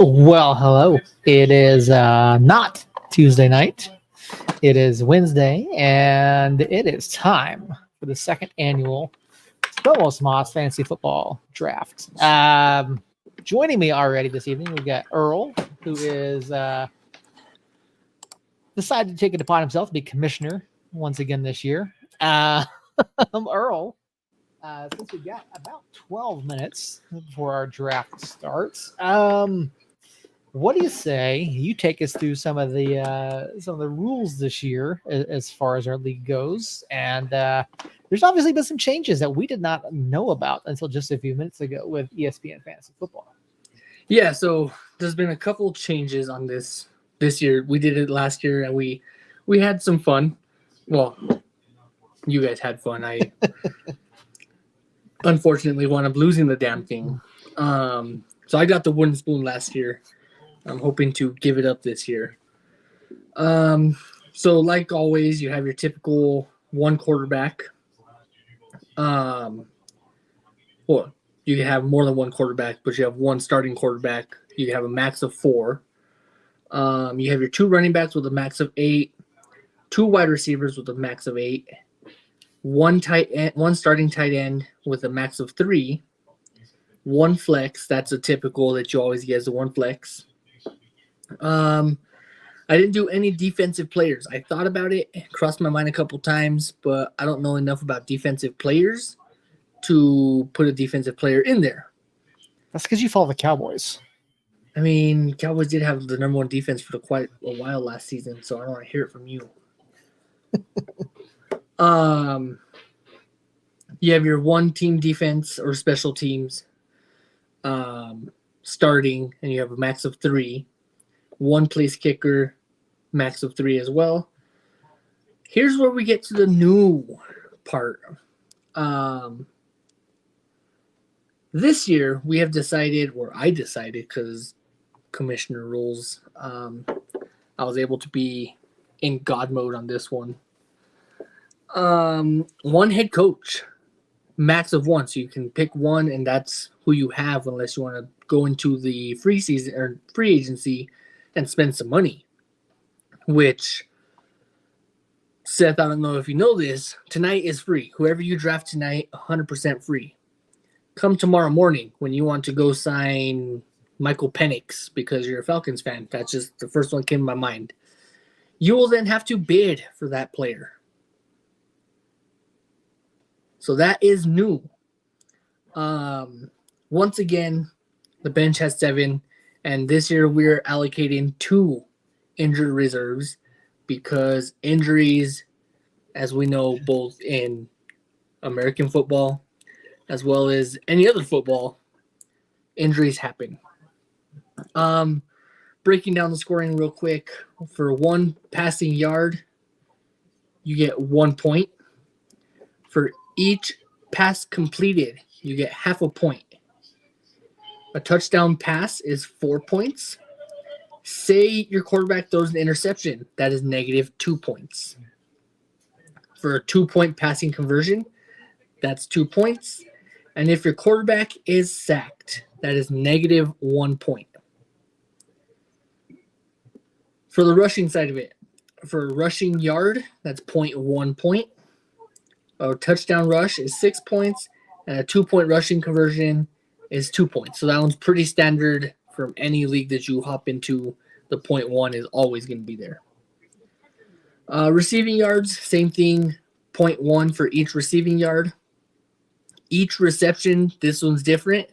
Well, hello. It is not Tuesday night. It is Wednesday, and it is time for the second annual Somos Fantasy Football Draft. Joining me already this evening, we've got Earl, who is decided to take it upon himself to be commissioner once again this year. Earl, since we've got about 12 minutes before our draft starts, what do you say you take us through some of the rules this year as far as our league goes? And there's obviously been some changes that we did not know about until just a few minutes ago with ESPN Fantasy Football. Yeah, so there's been a couple changes on this year. We did it last year, and we had some fun. Well, you guys had fun. I unfortunately wound up losing the damn thing. So I got the wooden spoon last year. I'm hoping to give it up this year. So like always, you have your typical one quarterback. Well, you can have more than one quarterback, but you have one starting quarterback. You can have a max of 4. You have your 2 running backs with a max of 8, 2 wide receivers with a max of 8, one starting tight end with a max of 3, 1 flex. That's a typical that you always get as a 1 flex. I didn't do any defensive players. I thought about it, crossed my mind a couple times, but I don't know enough about defensive players to put a defensive player in there. That's because you follow the Cowboys. I mean, Cowboys did have the number 1 defense for quite a while last season, so I don't want to hear it from you. You have your 1 team defense or special teams starting, and you have a max of 3. 1 place kicker, max of 3 as well. Here's where we get to the new part. This year, we have decided, or I decided, because commissioner rules, I was able to be in God mode on this one. 1 head coach, max of 1. So you can pick 1, and that's who you have unless you want to go into the free season or free agency and spend some money, which, Seth, I don't know if you know this, tonight is free. Whoever you draft tonight, 100% free. Come tomorrow morning when you want to go sign Michael Penix because you're a Falcons fan. That's just the first one came to my mind. You will then have to bid for that player. So that is new. Once again, the bench has 7. And this year we're allocating 2 injured reserves because injuries, as we know, both in American football as well as any other football, injuries happen. Breaking down the scoring real quick. For 1 passing yard, you get 1 point. For each pass completed, you get half a point. A touchdown pass is 4 points. Say your quarterback throws an interception, that is negative 2 points. For a 2-point passing conversion, that's 2 points. And if your quarterback is sacked, that is negative 1 point. For the rushing side of it, for a rushing yard, that's 0.1 point. A touchdown rush is 6 points, and a 2-point rushing conversion is 2 points. So that one's pretty standard from any league that you hop into. The 0.1 is always going to be there. Receiving yards, same thing, 0.1 for each receiving yard. Each reception, this one's different.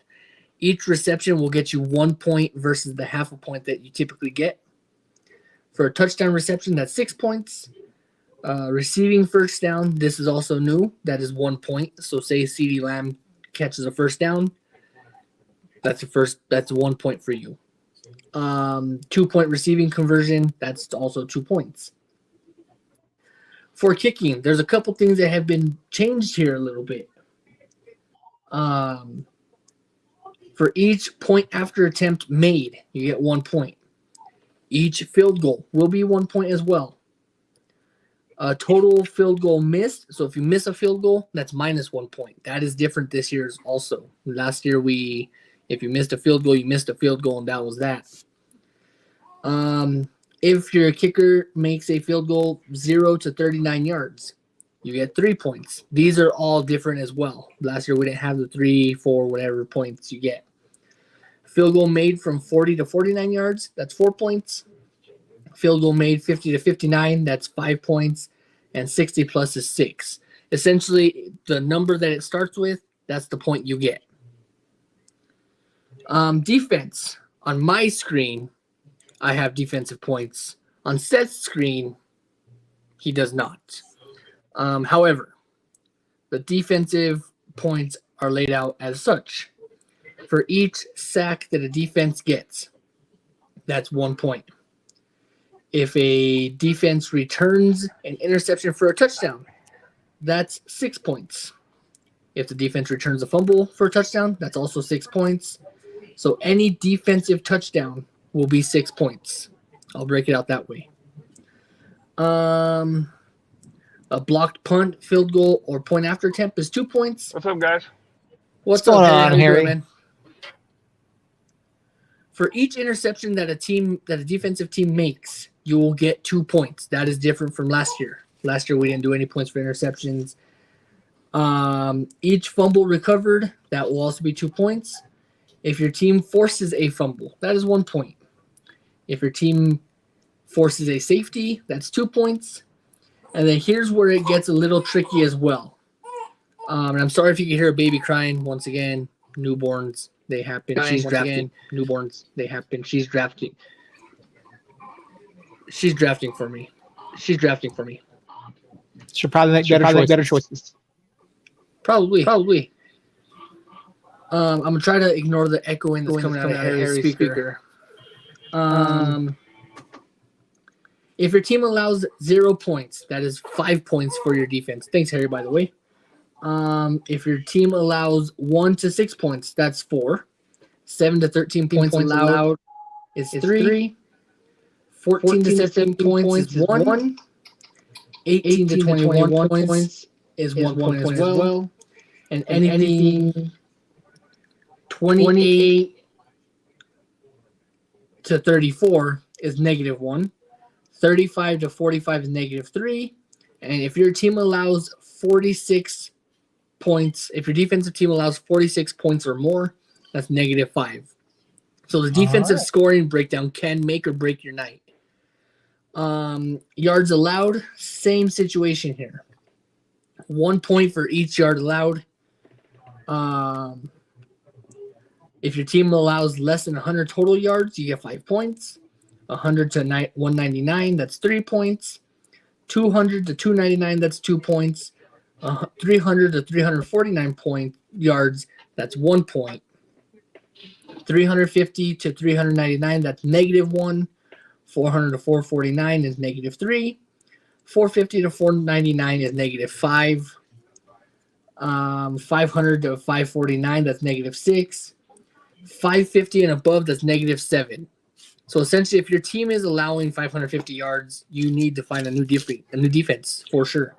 Each reception will get you 1 point versus the half a point that you typically get. For a touchdown reception, that's 6 points. Receiving first down, this is also new. That is 1 point. So say CeeDee Lamb catches a first down. That's 1 point for you. 2-point receiving conversion, that's also 2 points. For kicking, there's a couple things that have been changed here a little bit. For each point after attempt made, you get 1 point. Each field goal will be 1 point as well. Total field goal missed. So if you miss a field goal, that's minus 1 point. That is different this year also. Last year, If you missed a field goal, you missed a field goal, and that was that. If your kicker makes a field goal 0 to 39 yards, you get 3 points. These are all different as well. Last year we didn't have the 3, 4, whatever points you get. Field goal made from 40 to 49 yards, that's 4 points. Field goal made 50 to 59, that's 5 points. And 60 plus is 6. Essentially, the number that it starts with, that's the point you get. Defense. On my screen, I have defensive points. On Seth's screen, he does not. However, the defensive points are laid out as such. For each sack that a defense gets, that's 1 point. If a defense returns an interception for a touchdown, that's 6 points. If the defense returns a fumble for a touchdown, that's also 6 points. So any defensive touchdown will be 6 points. I'll break it out that way. A blocked punt, field goal, or point after attempt is 2 points. What's up, guys? What's going on, Harry? Man? For each interception that a defensive team makes, you will get 2 points. That is different from last year. Last year we didn't do any points for interceptions. Each fumble recovered, that will also be 2 points. If your team forces a fumble, that is 1 point. If your team forces a safety, that's 2 points. And then here's where it gets a little tricky as well. And I'm sorry if you can hear a baby crying. Once again, newborns, they happen. She's drafting. Newborns, they happen. She's drafting. She's drafting for me. She'll probably make better choices. Probably. I'm gonna try to ignore the echoing that's coming out of Harry's speaker. If your team allows 0 points, that is 5 points for your defense. Thanks, Harry, by the way. If your team allows 1 to 6 points, that's 4. 7 to 13 points allowed is 3. 14 to 17 points is 1. 18 to 21 points is 1 point as well. And anything 28 to 34 is -1. 35 to 45 is -3. And if your team allows 46 points, if your defensive team allows 46 points or more, that's -5. So the defensive scoring breakdown can make or break your night. Yards allowed, same situation here. 1 point for each yard allowed. If your team allows less than 100 total yards, you get 5 points. 100 to 199, that's 3 points. 200 to 299, that's 2 points. 300 to 349 yards, that's 1 point. 350 to 399, that's -1. 400 to 449 is -3. 450 to 499 is -5. 500 to 549, that's -6. 550 and above, that's -7. So essentially, if your team is allowing 550 yards, you need to find a new defense for sure.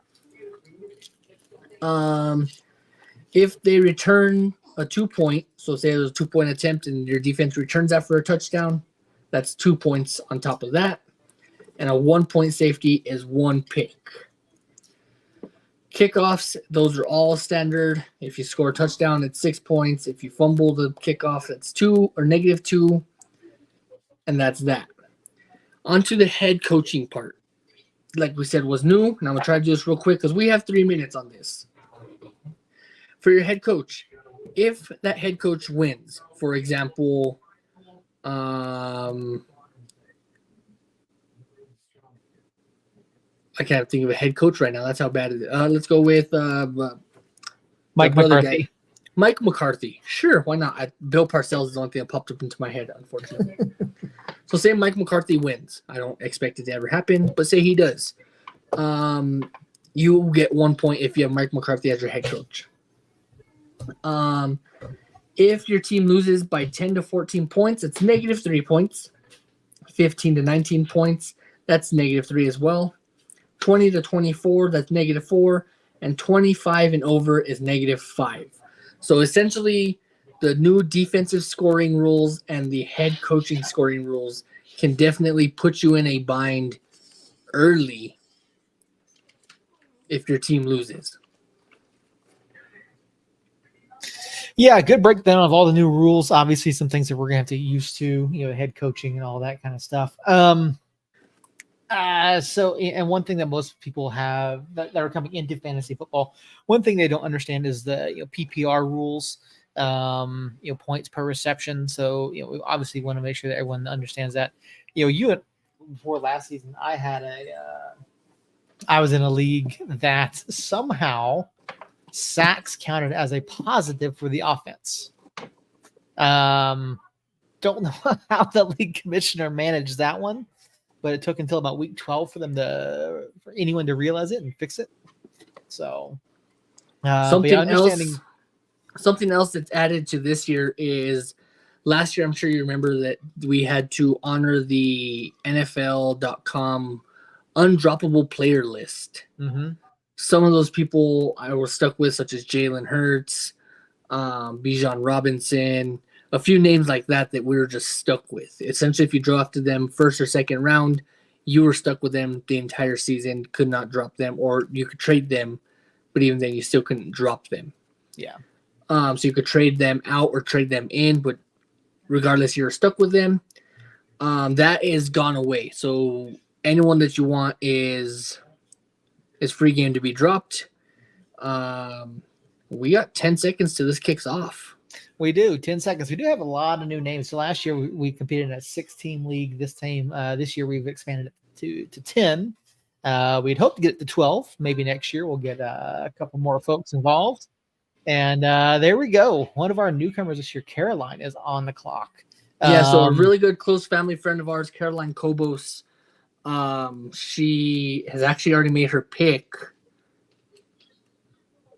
If they return a 2 point, so say there's a 2 point attempt and your defense returns that for a touchdown, that's 2 points on top of that. And a 1 point safety is 1 pick. Kickoffs, those are all standard. If you score a touchdown, it's 6 points. If you fumble the kickoff, that's 2 or -2. And that's that. On to the head coaching part. Like we said, was new. And I'm going to try to do this real quick because we have 3 minutes on this. For your head coach, if that head coach wins, for example, I can't think of a head coach right now. That's how bad it is. Let's go with Mike McCarthy. Guy. Mike McCarthy. Sure, why not? Bill Parcells is the only thing that popped up into my head, unfortunately. So say Mike McCarthy wins. I don't expect it to ever happen, but say he does. You get 1 point if you have Mike McCarthy as your head coach. If your team loses by 10 to 14 points, it's -3 points. 15 to 19 points, that's -3 as well. 20 to 24, that's -4. And 25 and over is -5. So essentially, the new defensive scoring rules and the head coaching scoring rules can definitely put you in a bind early if your team loses. Yeah, good breakdown of all the new rules. Obviously, some things that we're gonna have to get used to, head coaching and all that kind of stuff. And one thing that most people have that are coming into fantasy football, one thing they don't understand is the PPR rules, points per reception. So we obviously want to make sure that everyone understands that. Before last season, I was in a league that somehow sacks counted as a positive for the offense. Don't know how the league commissioner managed that one, but it took until about week 12 for anyone to realize it and fix it. So something else that's added to this year is last year, I'm sure you remember that we had to honor the NFL.com undroppable player list. Mm-hmm. Some of those people I was stuck with, such as Jalen Hurts, Bijan Robinson, a few names like that we were just stuck with. Essentially, if you drafted them first or second round, you were stuck with them the entire season, could not drop them, or you could trade them, but even then you still couldn't drop them. Yeah. So you could trade them out or trade them in, but regardless, you're stuck with them. That is gone away. So anyone that you want is free game to be dropped. We got 10 seconds till this kicks off. We do 10 seconds. We do have a lot of new names. So last year we competed in a 6-team league. This year we've expanded it to 10. We'd hope to get it to 12. Maybe next year we'll get a couple more folks involved. And there we go. One of our newcomers this year, Caroline, is on the clock. Yeah, so a really good close family friend of ours, Caroline Kobos. She has actually already made her pick.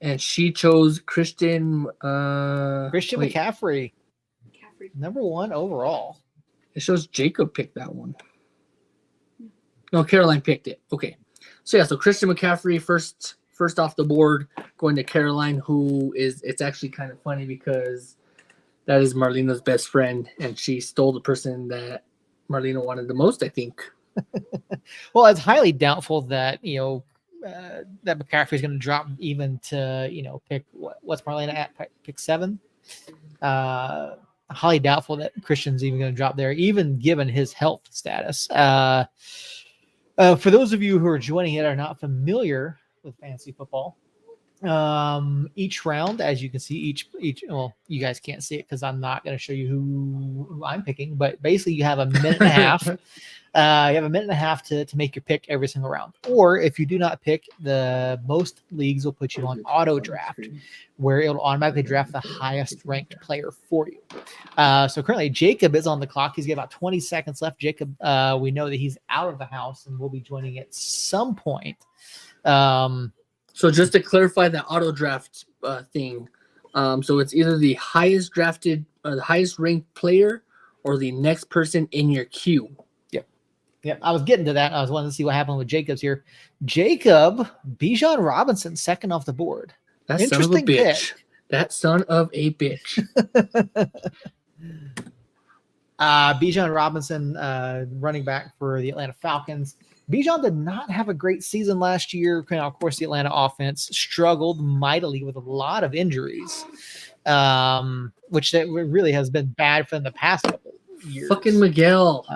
And she chose Christian McCaffrey. Number 1 overall. It shows Jacob picked that one. No, Caroline picked it. Okay. So Christian McCaffrey first off the board, going to Caroline, it's actually kind of funny because that is Marlena's best friend, and she stole the person that Marlena wanted the most, I think. Well, it's highly doubtful that, that McCaffrey is going to drop even to, pick what's Marlena at, pick 7. Highly doubtful that Christian's even going to drop there, even given his health status. For those of you who are joining it are not familiar with fantasy football, each round, as you can see, well, you guys can't see it because I'm not going to show you who I'm picking, but basically you have a minute and a half. You have a minute and a half to make your pick every single round. Or if you do not pick, most leagues will put you on auto draft, where it'll automatically draft the highest ranked player for you. So currently Jacob is on the clock. He's got about 20 seconds left. Jacob, we know that he's out of the house and will be joining at some point. So just to clarify that auto draft thing, so it's either the highest drafted or the highest ranked player or the next person in your queue. Yep, I was getting to that. I was wanting to see what happened with Jacobs here. Jacob, Bijan Robinson, second off the board. That son of a bitch. That son of a bitch. Bijan Robinson, running back for the Atlanta Falcons. Bijan did not have a great season last year. Of course, the Atlanta offense struggled mightily with a lot of injuries, which that really has been bad for them the past couple years. Fucking Miguel.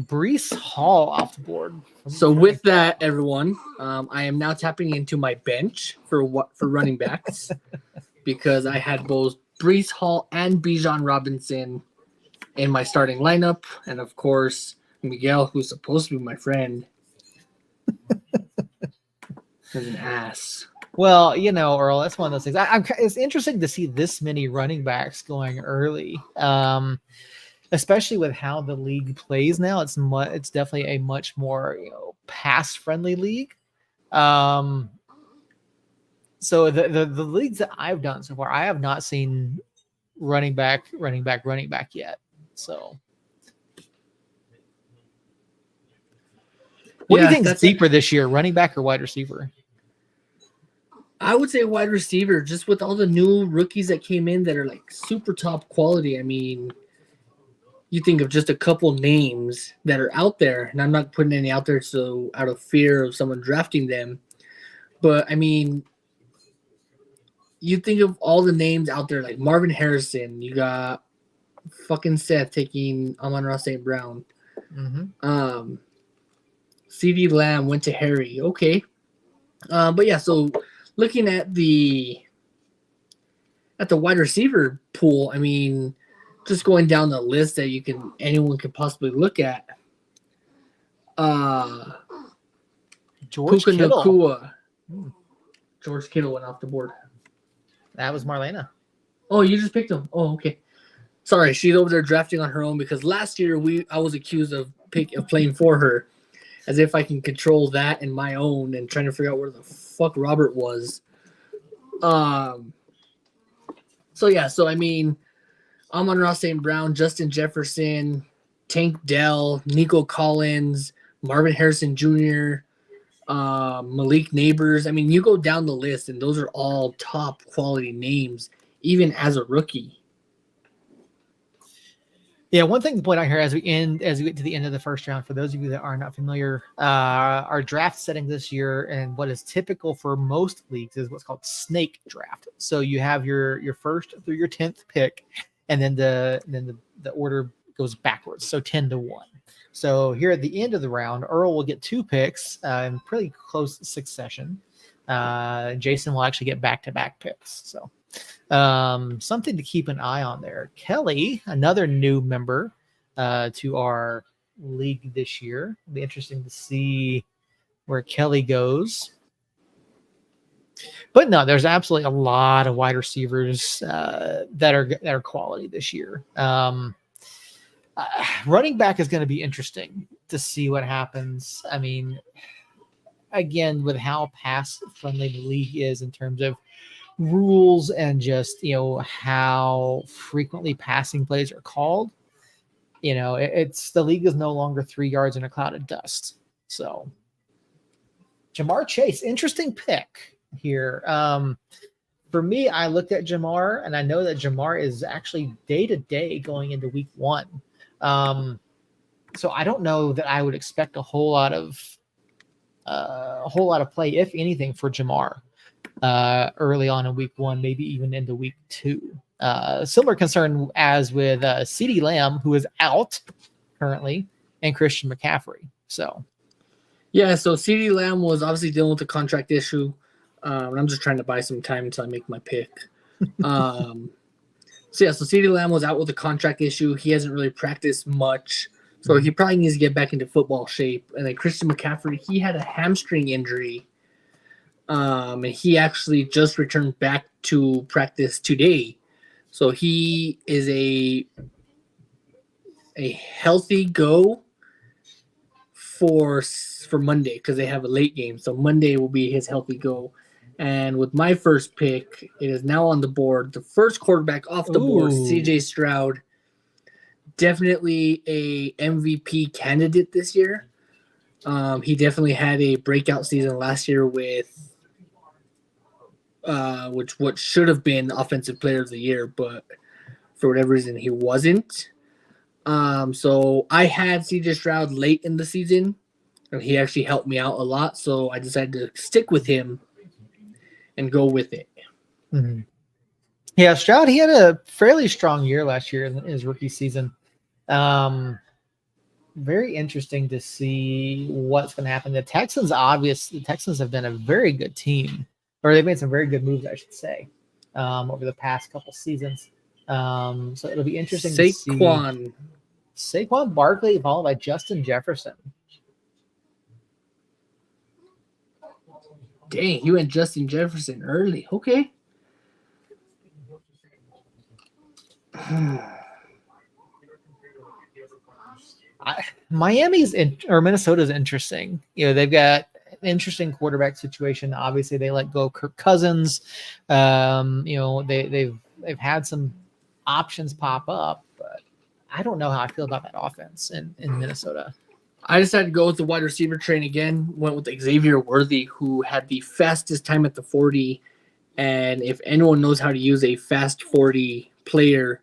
Breece Hall off the board. So with that, everyone, I am now tapping into my bench for running backs because I had both Breece Hall and Bijan Robinson in my starting lineup, and of course Miguel, who's supposed to be my friend, is an ass. Well, Earl, that's one of those things. It's interesting to see this many running backs going early. Especially with how the league plays now, it's definitely a much more pass-friendly league. So the leagues that I've done so far, I have not seen running back yet. So, what do you think is deeper this year, running back or wide receiver? I would say wide receiver, just with all the new rookies that came in that are like super top quality. I mean, you think of just a couple names that are out there, and I'm not putting any out there so out of fear of someone drafting them. But I mean, you think of all the names out there like Marvin Harrison. You got fucking Seth taking Amon-Ra St. Brown. Mm-hmm. CD Lamb went to Harry. Okay. But yeah, so looking at the wide receiver pool, I mean, just going down the list that anyone can possibly look at. George Puka Kittle. Nacua. George Kittle went off the board. That was Marlena. Oh, you just picked him. Oh, okay. Sorry, she's over there drafting on her own because last year I was accused of playing for her, as if I can control that in my own and trying to figure out where the fuck Robert was. So I mean, Amon-Ra St. Brown, Justin Jefferson, Tank Dell, Nico Collins, Marvin Harrison Jr., Malik Neighbors. I mean, you go down the list, and those are all top quality names, even as a rookie. Yeah, one thing to point out here as we get to the end of the first round, for those of you that are not familiar, our draft setting this year and what is typical for most leagues is what's called snake draft. So you have your first through your 10th pick, and then the order goes backwards, so 10 to 1. So here at the end of the round, Earl will get 2 picks in pretty close succession. Jason will actually get back-to-back picks. So something to keep an eye on there. Kelly, another new member to our league this year. It'll be interesting to see where Kelly goes. But no, there's absolutely a lot of wide receivers that are quality this year. Running back is going to be interesting to see what happens. I mean, again, with how pass-friendly the league is in terms of rules and just, how frequently passing plays are called, it's the league is no longer 3 yards in a cloud of dust. So Jamar Chase, interesting pick here. For me, I looked at Jamar, and I know that Jamar is actually day-to-day going into week 1. So I don't know that I would expect a whole lot of play, if anything, for Jamar early on in week 1, maybe even into week 2. Similar concern as with CeeDee Lamb, who is out currently, and Christian McCaffrey. So CeeDee Lamb was obviously dealing with a contract issue. And I'm just trying to buy some time until I make my pick. So CeeDee Lamb was out with a contract issue. He hasn't really practiced much. So he probably needs to get back into football shape. And then Christian McCaffrey, he had a hamstring injury. And he actually just returned back to practice today. So he is a healthy go for Monday because they have a late game. So Monday will be his healthy go. And with my first pick, it is now on the board. The first quarterback off the board, CJ Stroud. Definitely a MVP candidate this year. He definitely had a breakout season last year with what should have been Offensive Player of the Year, but for whatever reason he wasn't. So I had CJ Stroud late in the season, and he actually helped me out a lot. So I decided to stick with him and go with it. Mm-hmm. Yeah, Stroud, he had a fairly strong year last year in his rookie season. Very interesting to see what's going to happen. The Texans have been a very good team, or they've made some very good moves, I should say, over the past couple seasons. So it'll be interesting to see. Saquon Barkley followed by Justin Jefferson. Dang, you went Justin Jefferson early. Okay. Minnesota's interesting. They've got an interesting quarterback situation. Obviously, they let go of Kirk Cousins. They've had some options pop up, but I don't know how I feel about that offense in Minnesota. I decided to go with the wide receiver train again. Went with Xavier Worthy, who had the fastest time at the 40 And if anyone knows how to use a fast 40 player,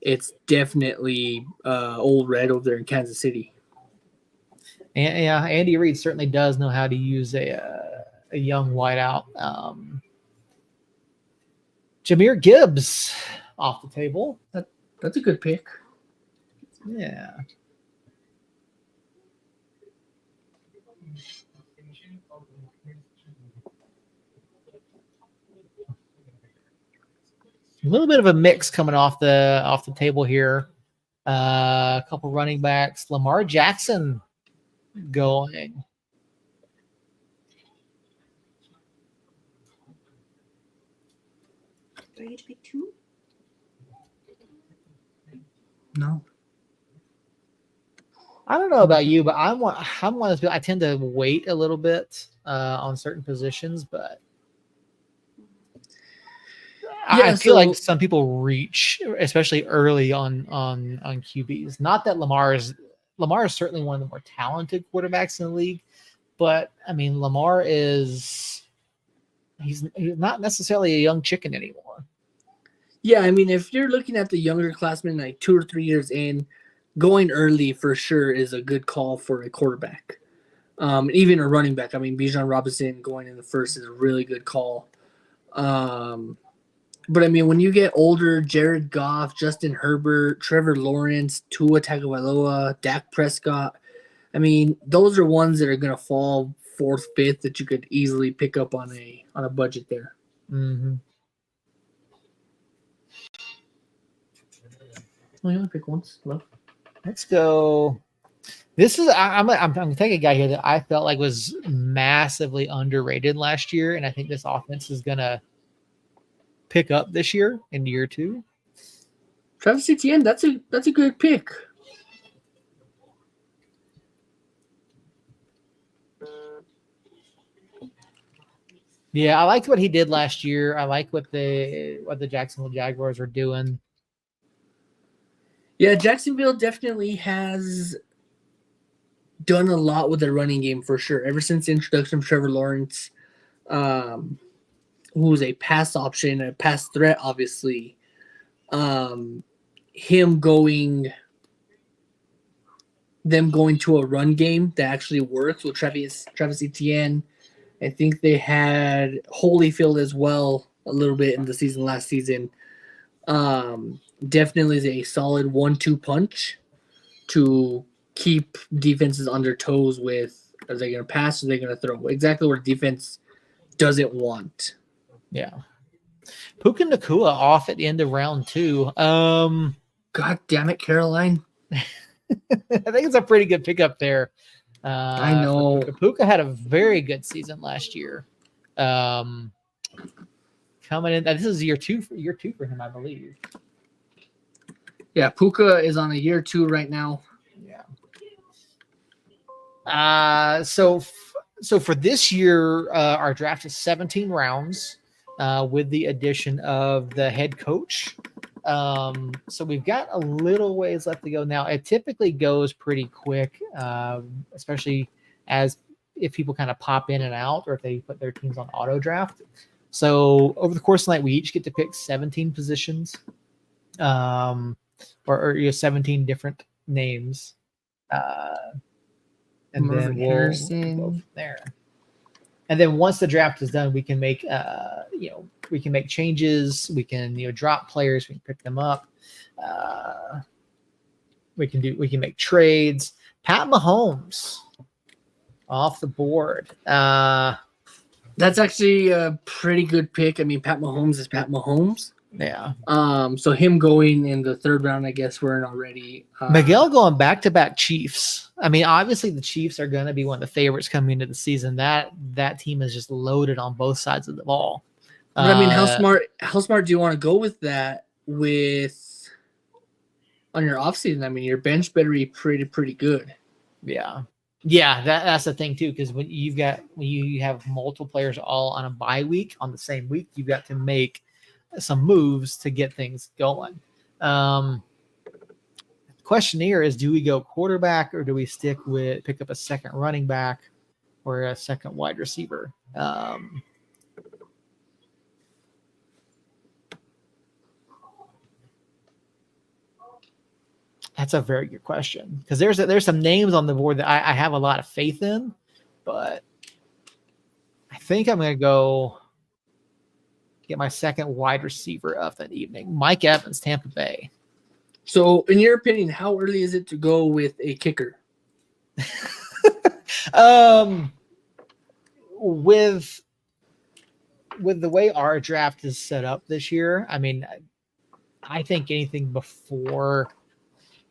it's definitely Old Red over there in Kansas City. And yeah, Andy Reid certainly does know how to use a young wideout. Jahmyr Gibbs off the table. That's a good pick. Yeah. A little bit of a mix coming off the table here. A couple running backs. Lamar Jackson going. Do I get to pick two? No. I don't know about you, but I'm one of those people. I tend to wait a little bit on certain positions, but I feel like some people reach, especially early on QBs. Not that Lamar is certainly one of the more talented quarterbacks in the league, but I mean Lamar is he's not necessarily a young chicken anymore. Yeah, I mean, if you're looking at the younger classmen, like 2 or 3 years in, going early for sure is a good call for a quarterback. Even a running back. I mean, Bijan Robinson going in the first is a really good call. But I mean, when you get older, Jared Goff, Justin Herbert, Trevor Lawrence, Tua Tagovailoa, Dak Prescott, I mean, those are ones that are going to fall 4th, 5th that you could easily pick up on a budget there. Mm-hmm. Well, you only pick once. Love. Let's go. This is I'm taking a guy here that I felt like was massively underrated last year, and I think this offense is gonna pick up this year in year 2. Travis Etienne, that's a good pick. Yeah, I liked what he did last year. I like what the Jacksonville Jaguars are doing. Yeah, Jacksonville definitely has done a lot with their running game for sure. Ever since the introduction of Trevor Lawrence, who's a pass option, a pass threat, obviously. Them going to a run game that actually works with Travis Etienne. I think they had Holyfield as well a little bit in the last season. Definitely is a solid 1-2 punch to keep defenses on their toes with, are they going to pass or are they going to throw? Exactly what defense doesn't want. Yeah. Puka Nacua off at the end of round 2. God damn it, Caroline. I think it's a pretty good pickup there. I know. Puka had a very good season last year. Coming in, this is year two for him, I believe. Yeah, Puka is on a year 2 right now. Yeah. So for this year, our draft is 17 rounds with the addition of the head coach. So we've got a little ways left to go now. It typically goes pretty quick, especially if people kind of pop in and out or if they put their teams on auto draft. So over the course of the night, we each get to pick 17 positions, or 17 different names. And Marvin then Harrison. we'll go from there. And then once the draft is done, we can make changes. We can drop players. We can pick them up. We can make trades. Pat Mahomes off the board. That's actually a pretty good pick. I mean, Pat Mahomes is Pat Mahomes. Yeah. So him going in the 3rd round, I guess we're in already. Miguel going back-to-back Chiefs. I mean, obviously the Chiefs are going to be one of the favorites coming into the season. That team is just loaded on both sides of the ball. But I mean, how smart do you want to go with that on your offseason? I mean, your bench better be pretty good. Yeah. Yeah, that's the thing too, because when you have multiple players all on a bye week on the same week, you've got to make some moves to get things going. The question here is, do we go quarterback or do we pick up a second running back or a second wide receiver? That's a very good question, because there's some names on the board that I have a lot of faith in, but I think I'm going to go get my second wide receiver of that evening. Mike Evans, Tampa Bay. So, in your opinion, how early is it to go with a kicker? With the way our draft is set up this year, I mean, I think anything before,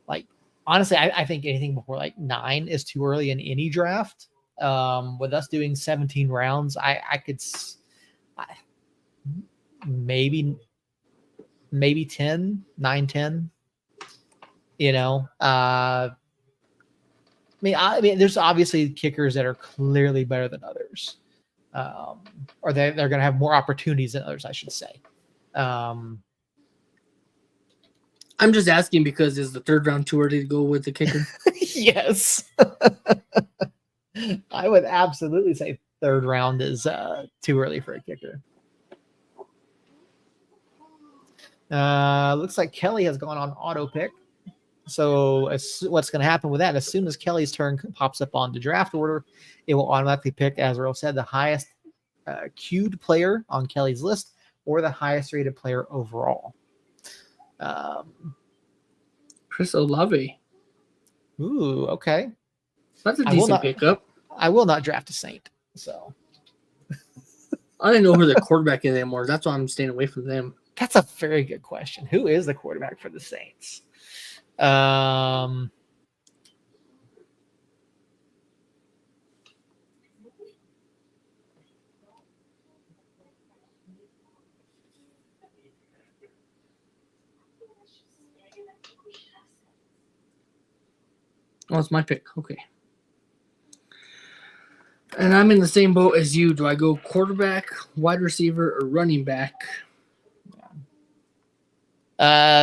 like, honestly, I think anything before like 9 is too early in any draft. With us doing 17 rounds, I could maybe 10, 9, 10. You know, I mean, there's obviously kickers that are clearly better than others, or they're going to have more opportunities than others, I should say. I'm just asking because is the third round too early to go with the kicker? Yes. I would absolutely say third round is too early for a kicker. Looks like Kelly has gone on auto pick. So what's going to happen with that? As soon as Kelly's turn pops up on the draft order, it will automatically pick, as Earl said, the highest queued player on Kelly's list or the highest rated player overall. Chris Olave. Ooh, okay. That's a decent pickup. I will not draft a Saint. So I don't know who the quarterback is anymore. That's why I'm staying away from them. That's a very good question. Who is the quarterback for the Saints? Oh, it's my pick. Okay. And I'm in the same boat as you. Do I go quarterback, wide receiver, or running back?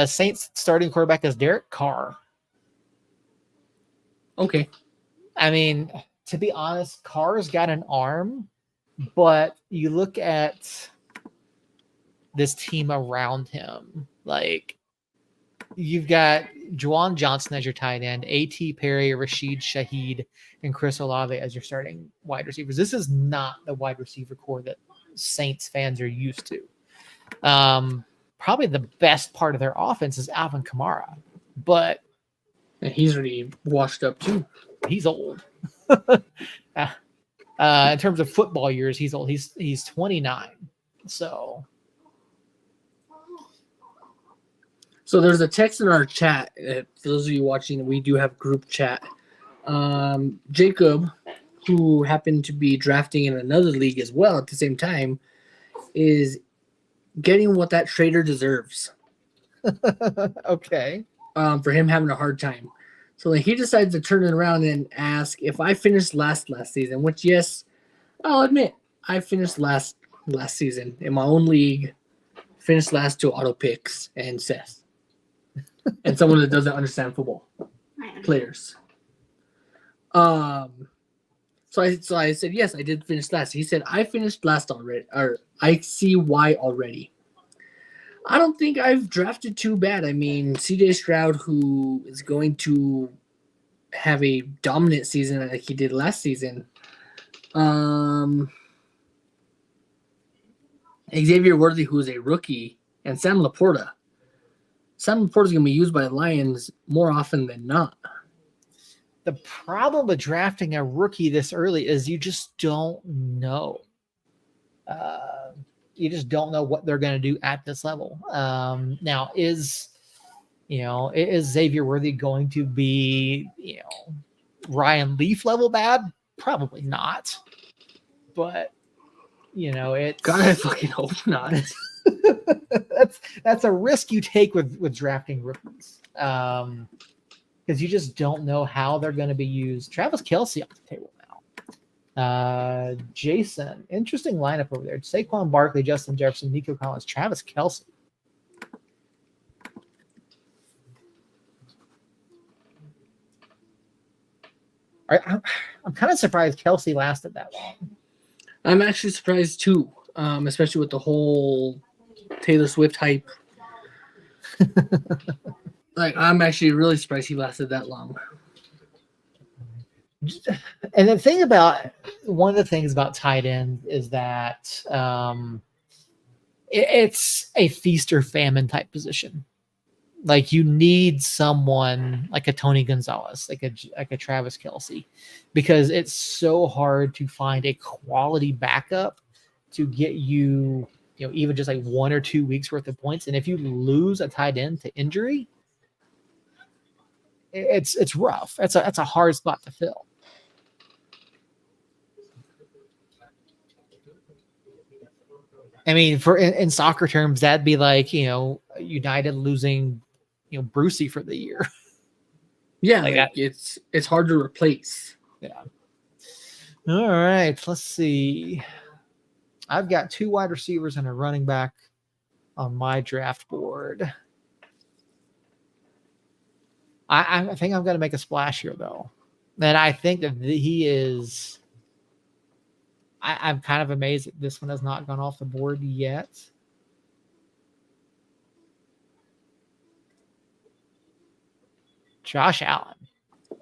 Saints starting quarterback is Derek Carr. Okay. I mean, to be honest, Carr's got an arm, but you look at this team around him, like you've got Juwan Johnson as your tight end, A.T. Perry, Rashid Shaheed, and Chris Olave as your starting wide receivers. This is not the wide receiver core that Saints fans are used to. Probably the best part of their offense is Alvin Kamara, but and he's already washed up too. He's old. In terms of football years, he's old. He's 29. So there's a text in our chat. For those of you watching, we do have group chat. Jacob, who happened to be drafting in another league as well at the same time, is getting what that trader deserves. Okay. For him having a hard time. So then he decides to turn it around and ask if I finished last season, which, yes, I'll admit, I finished last season in my own league, finished last to auto picks and Seth. And someone that doesn't understand football players. So I said, yes, I did finish last. He said, I finished last already, or I see why already. I don't think I've drafted too bad. I mean, CJ Stroud, who is going to have a dominant season like he did last season. Xavier Worthy, who is a rookie, and Sam Laporta. Sam Laporta is going to be used by the Lions more often than not. The problem with drafting a rookie this early is you just don't know. You just don't know what they're going to do at this level. Now, is Xavier Worthy going to be, Ryan Leaf level bad? Probably not. But, it's God, I fucking hope not. that's a risk you take with drafting rookies. Because you just don't know how they're going to be used. Travis Kelce off the table now. Jason, interesting lineup over there. Saquon Barkley, Justin Jefferson, Nico Collins, Travis Kelce. I'm kind of surprised Kelce lasted that long. I'm actually surprised too, especially with the whole Taylor Swift hype. Like, I'm actually really surprised he lasted that long. And one of the things about tight end is that it's a feast or famine type position. Like you need someone like a Tony Gonzalez, like a Travis Kelce, because it's so hard to find a quality backup to get you, even just like 1 or 2 weeks worth of points. And if you lose a tight end to injury, it's rough. That's a hard spot to fill. I mean, in soccer terms, that'd be like United losing Brucey for the year. Yeah, like it's hard to replace. Yeah. All right, let's see. I've got 2 wide receivers and a running back on my draft board. I think I'm going to make a splash here, though. And I think that he is. I'm kind of amazed that this one has not gone off the board yet. Josh Allen.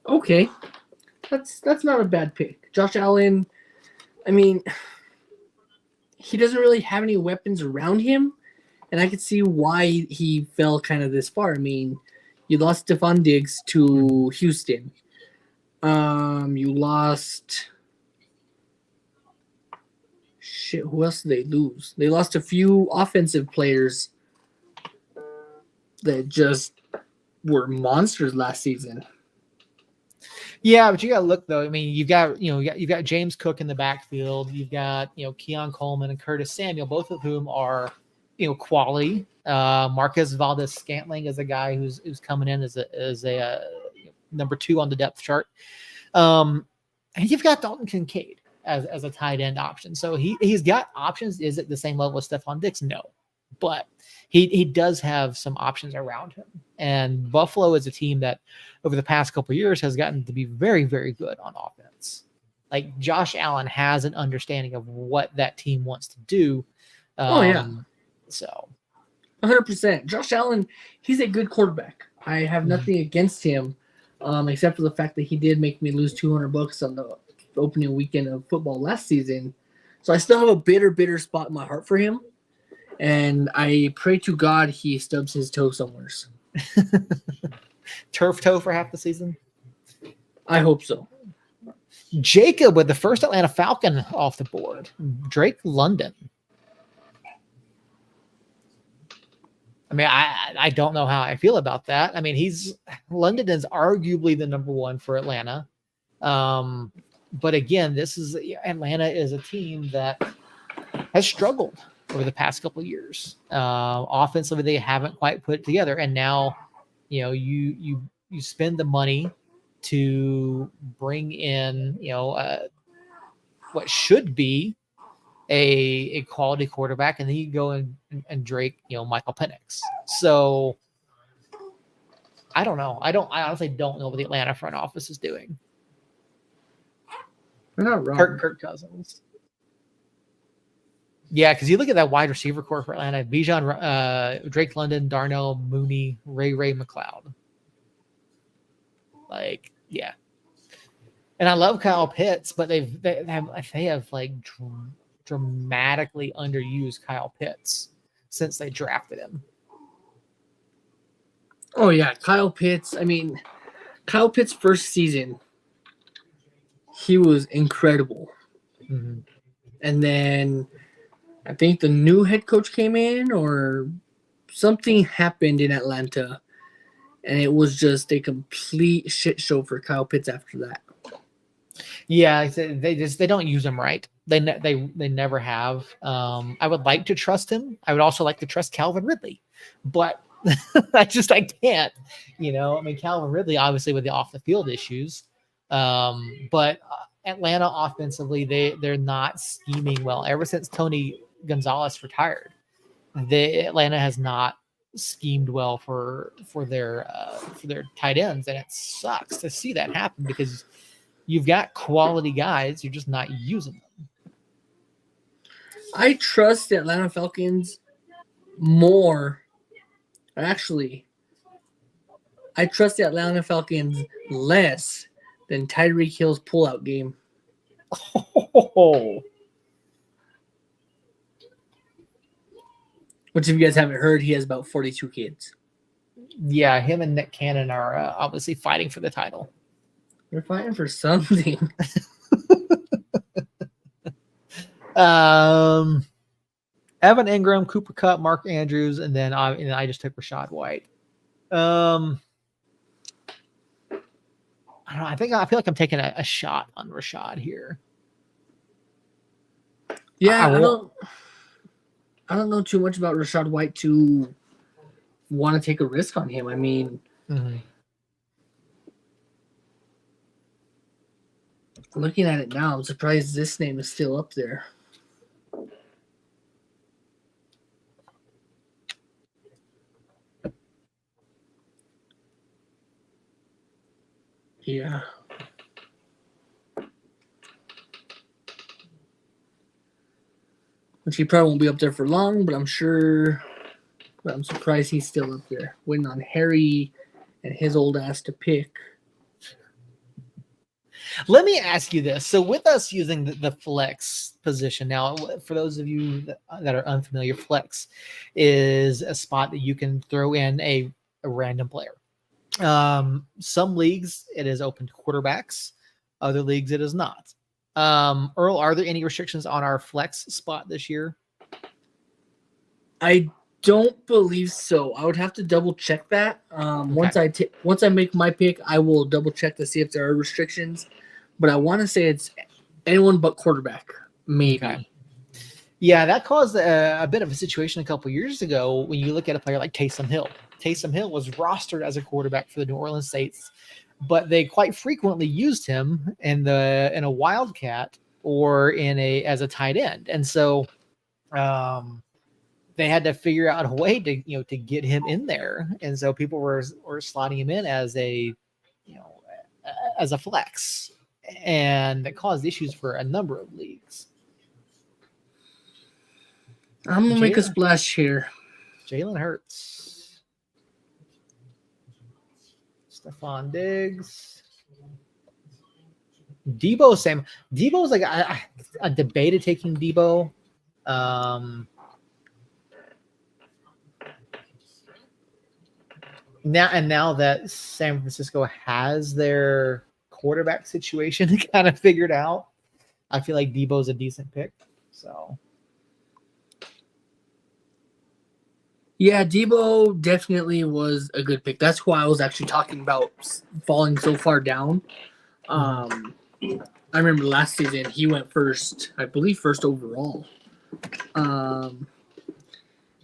Okay, that's not a bad pick. Josh Allen. I mean, he doesn't really have any weapons around him, and I could see why he fell kind of this far. I mean, you lost Stephon Diggs to Houston. You lost. Shit, who else did they lose? They lost a few offensive players that just were monsters last season. Yeah, but you got to look though. I mean, you've got James Cook in the backfield. You've got Keon Coleman and Curtis Samuel, both of whom are quality. Marquez Valdez-Scantling is a guy who's coming in as a number 2 on the depth chart. And you've got Dalton Kincaid as a tight end option. So he's got options. Is it the same level as Stephon Diggs? No, but he does have some options around him. And Buffalo is a team that over the past couple of years has gotten to be very, very good on offense. Like Josh Allen has an understanding of what that team wants to do. So 100%. Josh Allen, he's a good quarterback. I have nothing against him, except for the fact that he did make me lose $200 on the opening weekend of football last season. So I still have a bitter spot in my heart for him. And I pray to God he stubs his toe somewhere. Turf toe for half the season? I hope so. Jacob with the first Atlanta Falcon off the board. Drake London. I mean, I don't know how I feel about that. I mean, London is arguably the number 1 for Atlanta. But again, Atlanta is a team that has struggled over the past couple of years. Offensively, they haven't quite put it together. And now, you spend the money to bring in, what should be a quality quarterback, and then you go and Drake, Michael Penix. So I don't know. I honestly don't know what the Atlanta front office is doing. They're not wrong. Kirk Cousins. Yeah, because you look at that wide receiver core for Atlanta: Bijan, Drake London, Darnell Mooney, Ray McLeod. Like, yeah. And I love Kyle Pitts, but they have like dramatically underused Kyle Pitts since they drafted him. Oh yeah, Kyle Pitts. I mean, Kyle Pitts' first season, he was incredible. Mm-hmm. And then I think the new head coach came in or something happened in Atlanta, and it was just a complete shit show for Kyle Pitts after that. Yeah, they don't use him right. They never have. I would like to trust him. I would also like to trust Calvin Ridley, but I can't. I mean, Calvin Ridley obviously with the off the field issues, but Atlanta offensively they're not scheming well. Ever since Tony Gonzalez retired, Atlanta has not schemed well for their tight ends, and it sucks to see that happen because you've got quality guys, you're just not using them. I trust the Atlanta Falcons more. Actually, I trust the Atlanta Falcons less than Tyreek Hill's pullout game. Oh. Which, if you guys haven't heard, he has about 42 kids. Yeah, him and Nick Cannon are obviously fighting for the title. They're fighting for something. Evan Ingram, Cooper Kupp, Mark Andrews, and then I just took Rashad White. I don't know. I feel like I'm taking a shot on Rashad here. Yeah, I don't know too much about Rashad White to want to take a risk on him. I mean, looking at it now, I'm surprised this name is still up there. Yeah. Which he probably won't be up there for long, but I'm surprised he's still up there. Waiting on Harry and his old ass to pick. Let me ask you this. So with us using the flex position now, for those of you that are unfamiliar, flex is a spot that you can throw in a random player. Some leagues it is open to quarterbacks. Other leagues it is not. Earl, are there any restrictions on our flex spot this year? I don't believe so. I would have to double check that. Okay. Once I make my pick, I will double check to see if there are restrictions. But I want to say it's anyone but quarterback, maybe. Okay. Yeah, that caused a bit of a situation a couple years ago when you look at a player like Taysom Hill. Taysom Hill was rostered as a quarterback for the New Orleans Saints, but they quite frequently used him in a wildcat or as a tight end, and so they had to figure out a way to get him in there, and so people were slotting him in as a flex, and that caused issues for a number of leagues. I'm gonna make a splash here. Jalen Hurts, Stephon Diggs, Debo. Sam Debo's like I debated taking Debo. Now that San Francisco has their quarterback situation kind of figured out, I feel like Debo's a decent pick. So yeah, Debo definitely was a good pick. That's why I was actually talking about falling so far down. I remember last season he went first, I believe first overall. And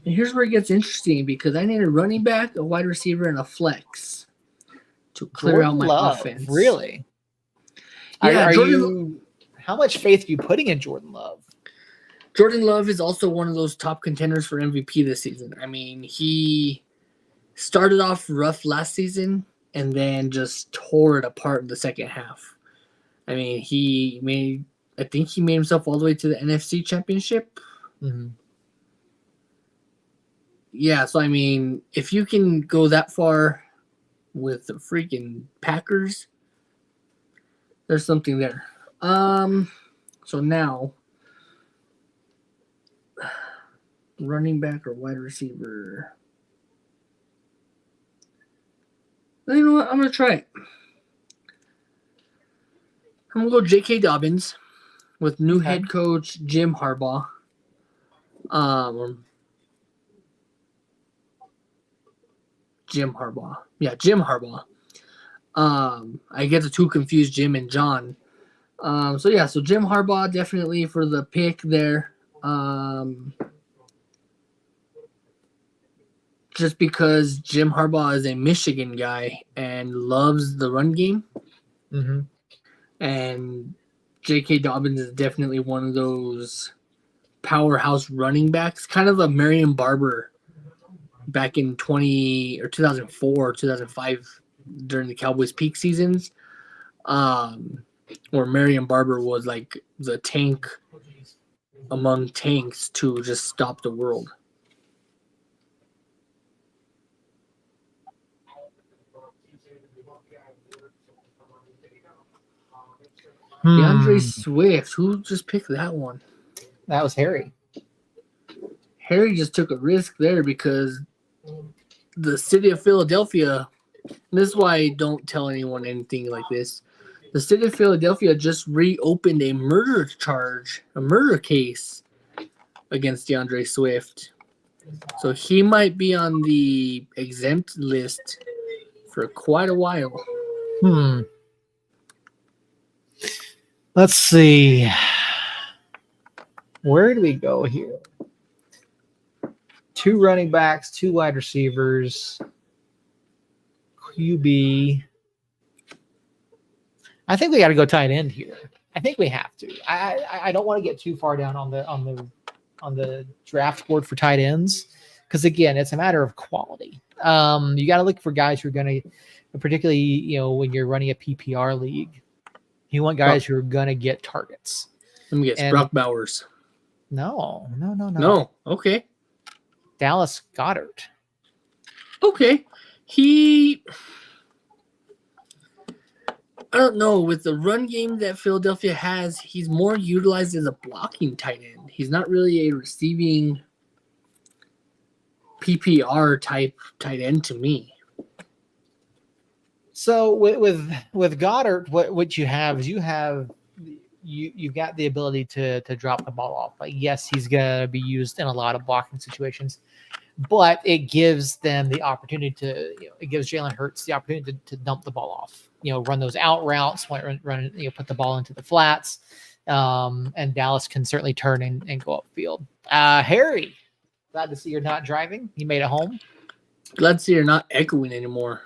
here's where it gets interesting because I need a running back, a wide receiver, and a flex to clear out my offense. Really? Yeah, how much faith are you putting in Jordan Love? Jordan Love is also one of those top contenders for MVP this season. I mean, he started off rough last season and then just tore it apart in the second half. I mean, I think he made himself all the way to the NFC Championship. Mm-hmm. Yeah, so I mean, if you can go that far with the freaking Packers, there's something there. So now, running back or wide receiver. You know what? I'm gonna try it. I'm gonna go J.K. Dobbins with new head coach Jim Harbaugh. Jim Harbaugh. Yeah, Jim Harbaugh. I get the two confused, Jim and John. So Jim Harbaugh definitely for the pick there. Just because Jim Harbaugh is a Michigan guy and loves the run game. Mm-hmm. And J.K. Dobbins is definitely one of those powerhouse running backs, kind of a Marion Barber back in 2004 or 2005 during the Cowboys peak seasons, where Marion Barber was like the tank among tanks to just stop the world. DeAndre Swift. Who just picked that one? That was Harry. Harry just took a risk there because the city of Philadelphia. This is why I don't tell anyone anything like this. The city of Philadelphia just reopened a murder case against DeAndre Swift. So he might be on the exempt list for quite a while. Let's see. Where do we go here? 2 running backs, 2 wide receivers, QB. I think we got to go tight end here. I think we have to. I don't want to get too far down on the draft board for tight ends because again, it's a matter of quality. You got to look for guys who are going to, particularly when you're running a PPR league, you want guys who are going to get targets. Let me guess, Brock Bowers. No. No. Okay. Dallas Goedert. Okay. I don't know. With the run game that Philadelphia has, he's more utilized as a blocking tight end. He's not really a receiving PPR type tight end to me. So with Goddard, what you have is you've got the ability to drop the ball off. Like yes, he's gonna be used in a lot of blocking situations, but it gives them the opportunity it gives Jalen Hurts the opportunity to dump the ball off. Run those out routes, run put the ball into the flats, and Dallas can certainly turn and go upfield. Harry, glad to see you're not driving. You made it home. Glad to see you're not echoing anymore.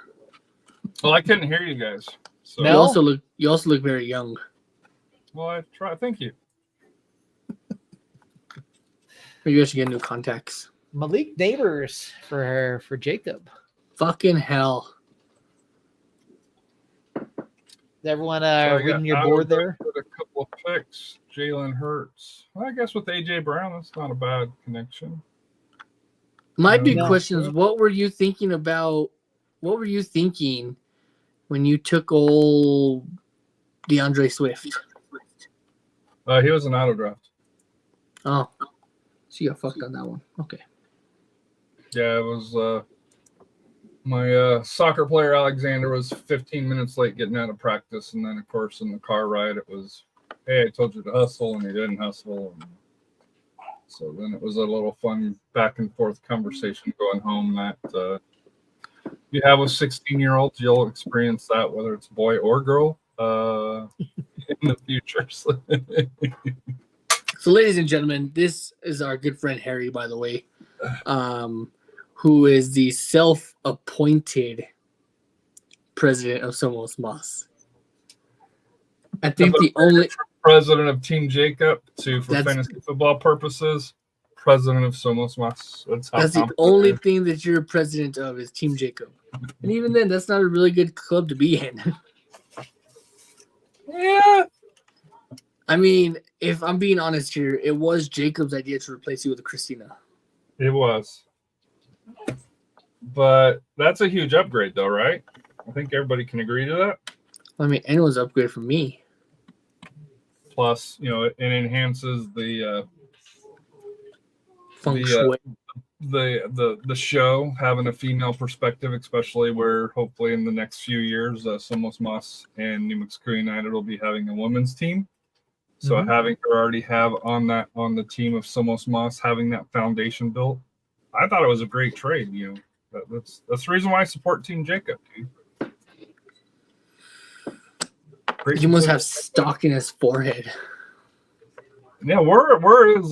Well, I couldn't hear you guys. So. No? You also look very young. Well, I try. Thank you. Maybe I should get new contacts. Malik Neighbors for Jacob. Fucking hell. Is everyone reading your board there? With a couple of picks, Jalen Hurts. Well, I guess with AJ Brown, that's not a bad connection. My big question is, what were you thinking about? What were you thinking when you took old DeAndre Swift? He was an auto draft. Oh, so you got fucked on that one. Okay. Yeah, it was. My soccer player Alexander was 15 minutes late getting out of practice, and then of course in the car ride it was, "Hey, I told you to hustle," and he didn't hustle. And so then it was a little fun back and forth conversation going home that you have with 16-year-olds. You'll experience that whether it's boy or girl in the future. So, ladies and gentlemen, this is our good friend Harry, by the way. Who is the self-appointed president of Somos Moss. I think the only president of Team Jacob for fantasy football purposes, president of Somos Moss. That's the only thing that you're president of is Team Jacob. And even then, that's not a really good club to be in. Yeah. I mean, if I'm being honest here, it was Jacob's idea to replace you with Christina. It was. But that's a huge upgrade, though, right? I think everybody can agree to that. I mean, anyone's upgrade from me. Plus, it enhances the feng shui. The show having a female perspective, especially where hopefully in the next few years, Somos Moss and New Mexico United will be having a women's team. So having her already have on the team of Somos Moss, having that foundation built, I thought it was a great trade. That's the reason why I support Team Jacob, dude. He must have stock in his forehead. Yeah, where is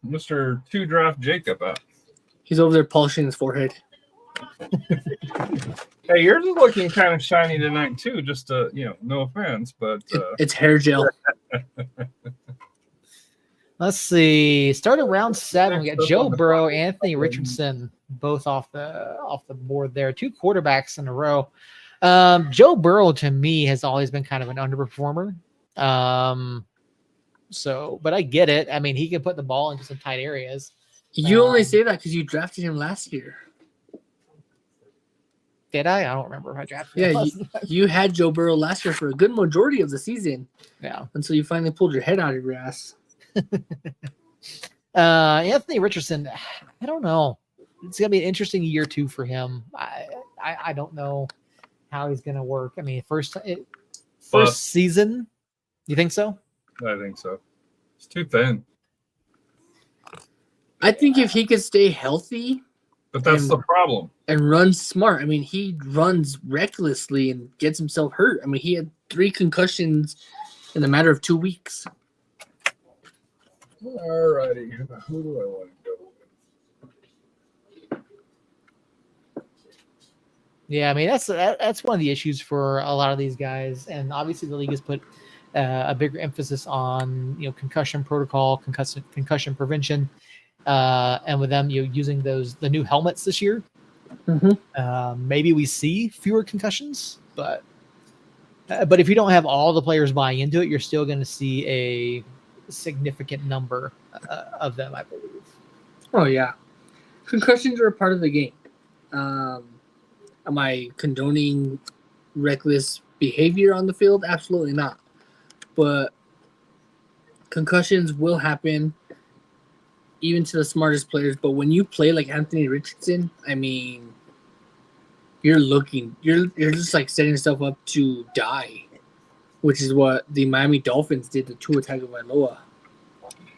Mr. 2 Draft Jacob at? He's over there polishing his forehead. Hey, yours is looking kind of shiny tonight too. Just no offense, but it's hair gel. Let's see. Starting round 7, we got Joe Burrow, Anthony Richardson, both off the board there. 2 quarterbacks in a row. Joe Burrow to me has always been kind of an underperformer. But I get it. I mean, he can put the ball into some tight areas. You only say that because you drafted him last year. Did I? I don't remember if I drafted Yeah, him. you had Joe Burrow last year for a good majority of the season Yeah. until you finally pulled your head out of your ass. Anthony Richardson, I don't know. It's gonna be an interesting year too for him. I don't know how he's gonna work. I mean, first season, you think so? I think so. It's too thin. I think if he could stay healthy, But that's the problem. And run smart. I mean, he runs recklessly and gets himself hurt. I mean, he had 3 concussions in a matter of 2 weeks. All righty. Who do I want to go with? Yeah, I mean that's one of the issues for a lot of these guys, and obviously the league has put a bigger emphasis on concussion protocol, concussion prevention, and with them using the new helmets this year. Mm-hmm. Maybe we see fewer concussions, but if you don't have all the players buying into it, you're still going to see a significant number of them, I believe. Oh yeah, concussions are a part of the game. Am I condoning reckless behavior on the field? Absolutely not. But concussions will happen, even to the smartest players. But when you play like Anthony Richardson, I mean, you're just like setting yourself up to die, which is what the Miami Dolphins did to Tua Tagovailoa.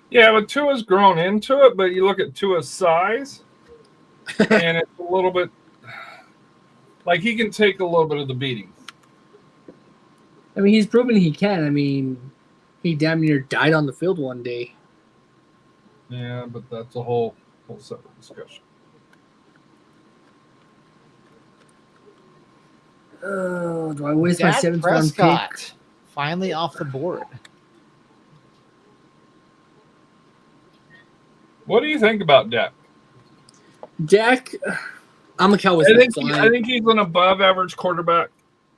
Yeah, but Tua's grown into it. But you look at Tua's size, and it's a little bit like he can take a little bit of the beating. I mean, he's proven he can. I mean, he damn near died on the field one day. Yeah, but that's a whole separate discussion. Do I waste my Dak 7th round pick? Finally off the board. What do you think about Dak? Dak, I'm a Cowboys fan. I think he's an above-average quarterback.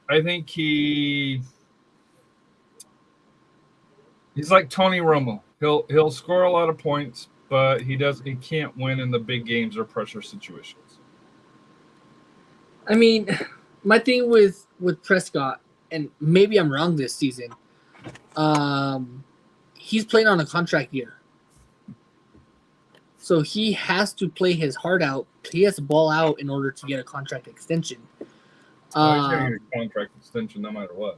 I think he's like Tony Romo. He'll score a lot of points, but he can't win in the big games or pressure situations. I mean, my thing with Prescott, and maybe I'm wrong this season, he's playing on a contract year. So he has to play his heart out. He has to ball out in order to get a contract extension. He's going to get a contract extension no matter what.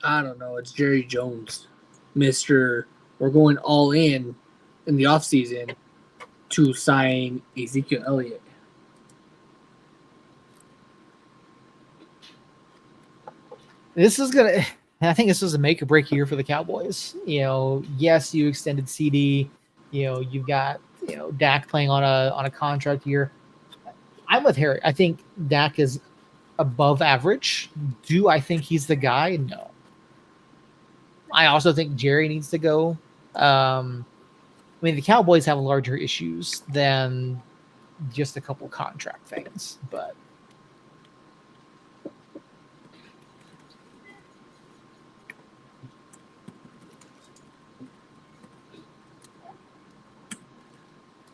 I don't know. It's Jerry Jones. We're going all in the offseason to sign Ezekiel Elliott. I think this is a make or break year for the Cowboys. Yes, you extended CD. You've got Dak playing on a contract year. I'm with Harry. I think Dak is above average. Do I think he's the guy? No. I also think Jerry needs to go. I mean, the Cowboys have larger issues than just a couple contract things, but.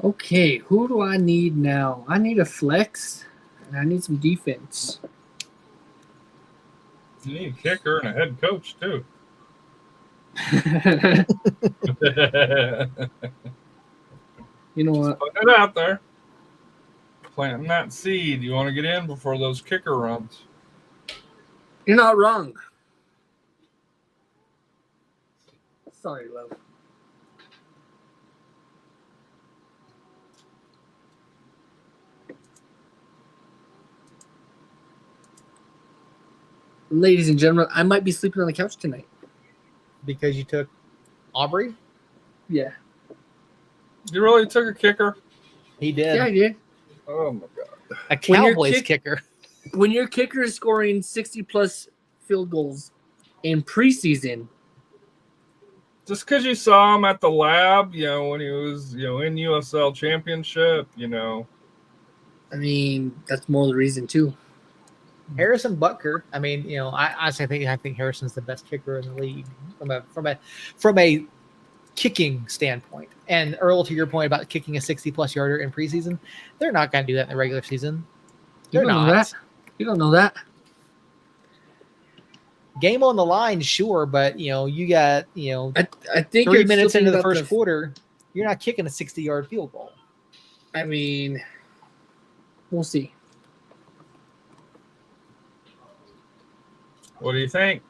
Okay, who do I need now? I need a flex, and I need some defense. You need a kicker and a head coach, too. You know what? Put it out there. Planting that seed. You want to get in before those kicker runs. You're not wrong. Sorry, love. Ladies and gentlemen, I might be sleeping on the couch tonight. Because you took Aubrey? Yeah. You really took a kicker? He did. Yeah, I did. Oh, my God. A Cowboys kicker. When your kicker is scoring 60-plus field goals in preseason. Just because you saw him at the lab, when he was, in USL championship, I mean, that's more the reason, too. Harrison Butker. I mean, I think Harrison's the best kicker in the league from a kicking standpoint. And Earl, to your point about kicking a 60-plus yarder in preseason, they're not going to do that in the regular season. They're not. You don't know that. Game on the line, sure, but you got I think 3 you're still minutes into thinking the about first quarter, you're not kicking a 60-yard field goal. I mean, we'll see. What do you think?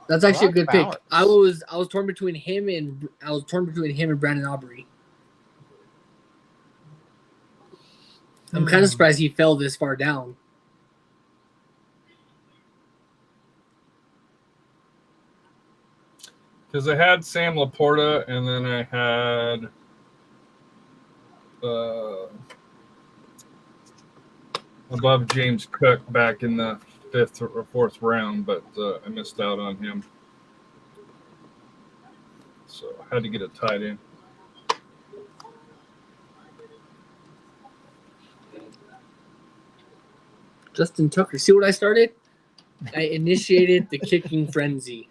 That's actually a good pick. Balance. I was torn between him and Brandon Aubrey. I'm kind of surprised he fell this far down. Because I had Sam Laporta, and then I had above James Cook back in the 5th or 4th round, but I missed out on him. So I had to get a tight end. Justin Tucker. See what I started? I initiated the kicking frenzy.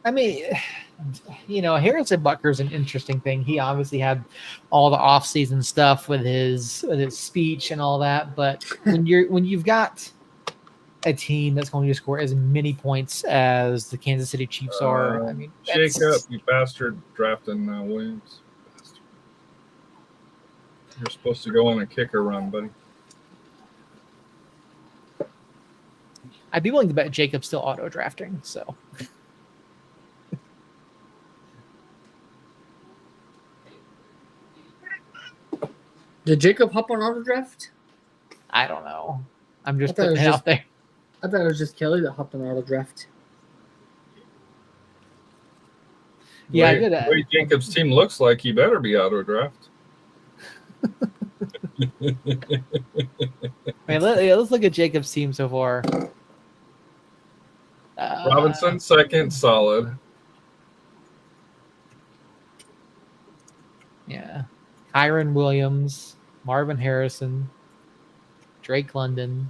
I mean, Harrison Butker's an interesting thing. He obviously had all the off-season stuff with his speech and all that, but when you've got a team that's going to score as many points as the Kansas City Chiefs are, I mean, Jacob, you bastard, drafting Williams. Bastard. You're supposed to go on a kicker run, buddy. I'd be willing to bet Jacob's still auto drafting. So. Did Jacob hop on auto draft? I don't know. I'm just putting it out there. I thought it was just Kelly that hopped on auto draft. Yeah, the way Jacob's team looks like, he better be auto draft. Man, let's look at Jacob's team so far. Robinson, second, solid. Yeah. Kyron Williams, Marvin Harrison, Drake London.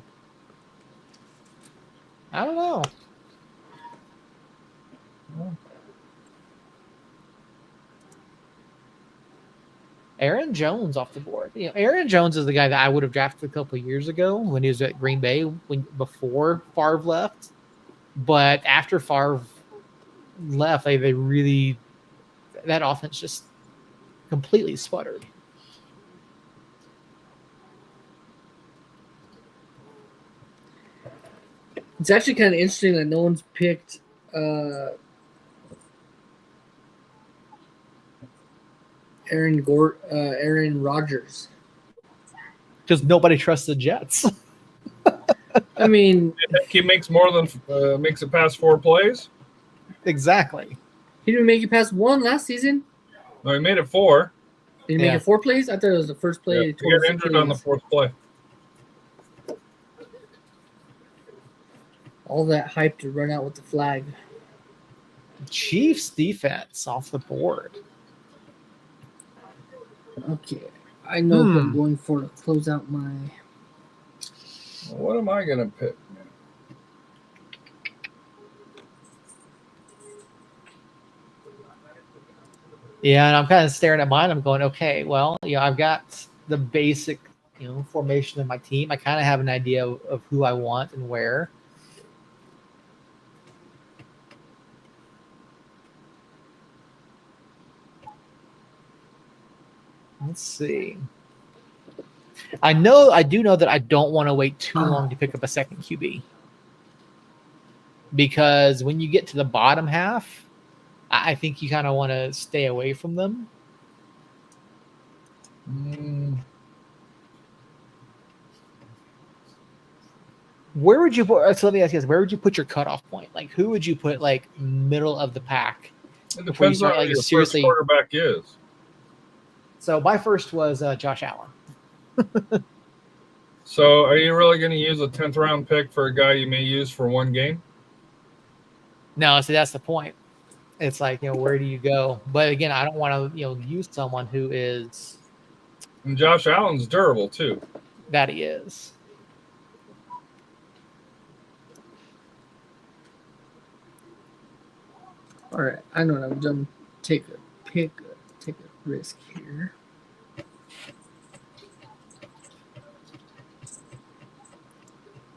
I don't know. Aaron Jones off the board. Aaron Jones is the guy that I would have drafted a couple of years ago when he was at Green Bay, before Favre left. But after Favre left, they really, that offense just completely sputtered. It's actually kind of interesting that no one's picked Aaron Rodgers. Because nobody trusts the Jets. I mean, he makes more than makes it past 4 plays. Exactly. He didn't make it past 1 last season. No, he made it 4. Did he make it 4 plays? I thought it was the first play. Yeah, he got injured on the 4th play. All that hype to run out with the flag. Chiefs defense off the board. Okay. I know what I'm going for to close out my... What am I going to pick? Yeah, and I'm kind of staring at mine. I'm going, okay, well, I've got the basic, formation of my team. I kind of have an idea of who I want and where. Let's see. I do know that I don't want to wait too long to pick up a second QB. Because when you get to the bottom half, I think you kind of want to stay away from them. Where would you put? So let me ask you this: where would you put your cutoff point? Like, who would you put middle of the pack? It depends on who your first quarterback is. So my first was Josh Allen. So are you really going to use a 10th round pick for a guy you may use for 1 game? No, see, that's the point. It's like, where do you go? But again, I don't want to, use someone who is. And Josh Allen's durable too. That he is. All right, I know what I'm done. Take a pick. risk here.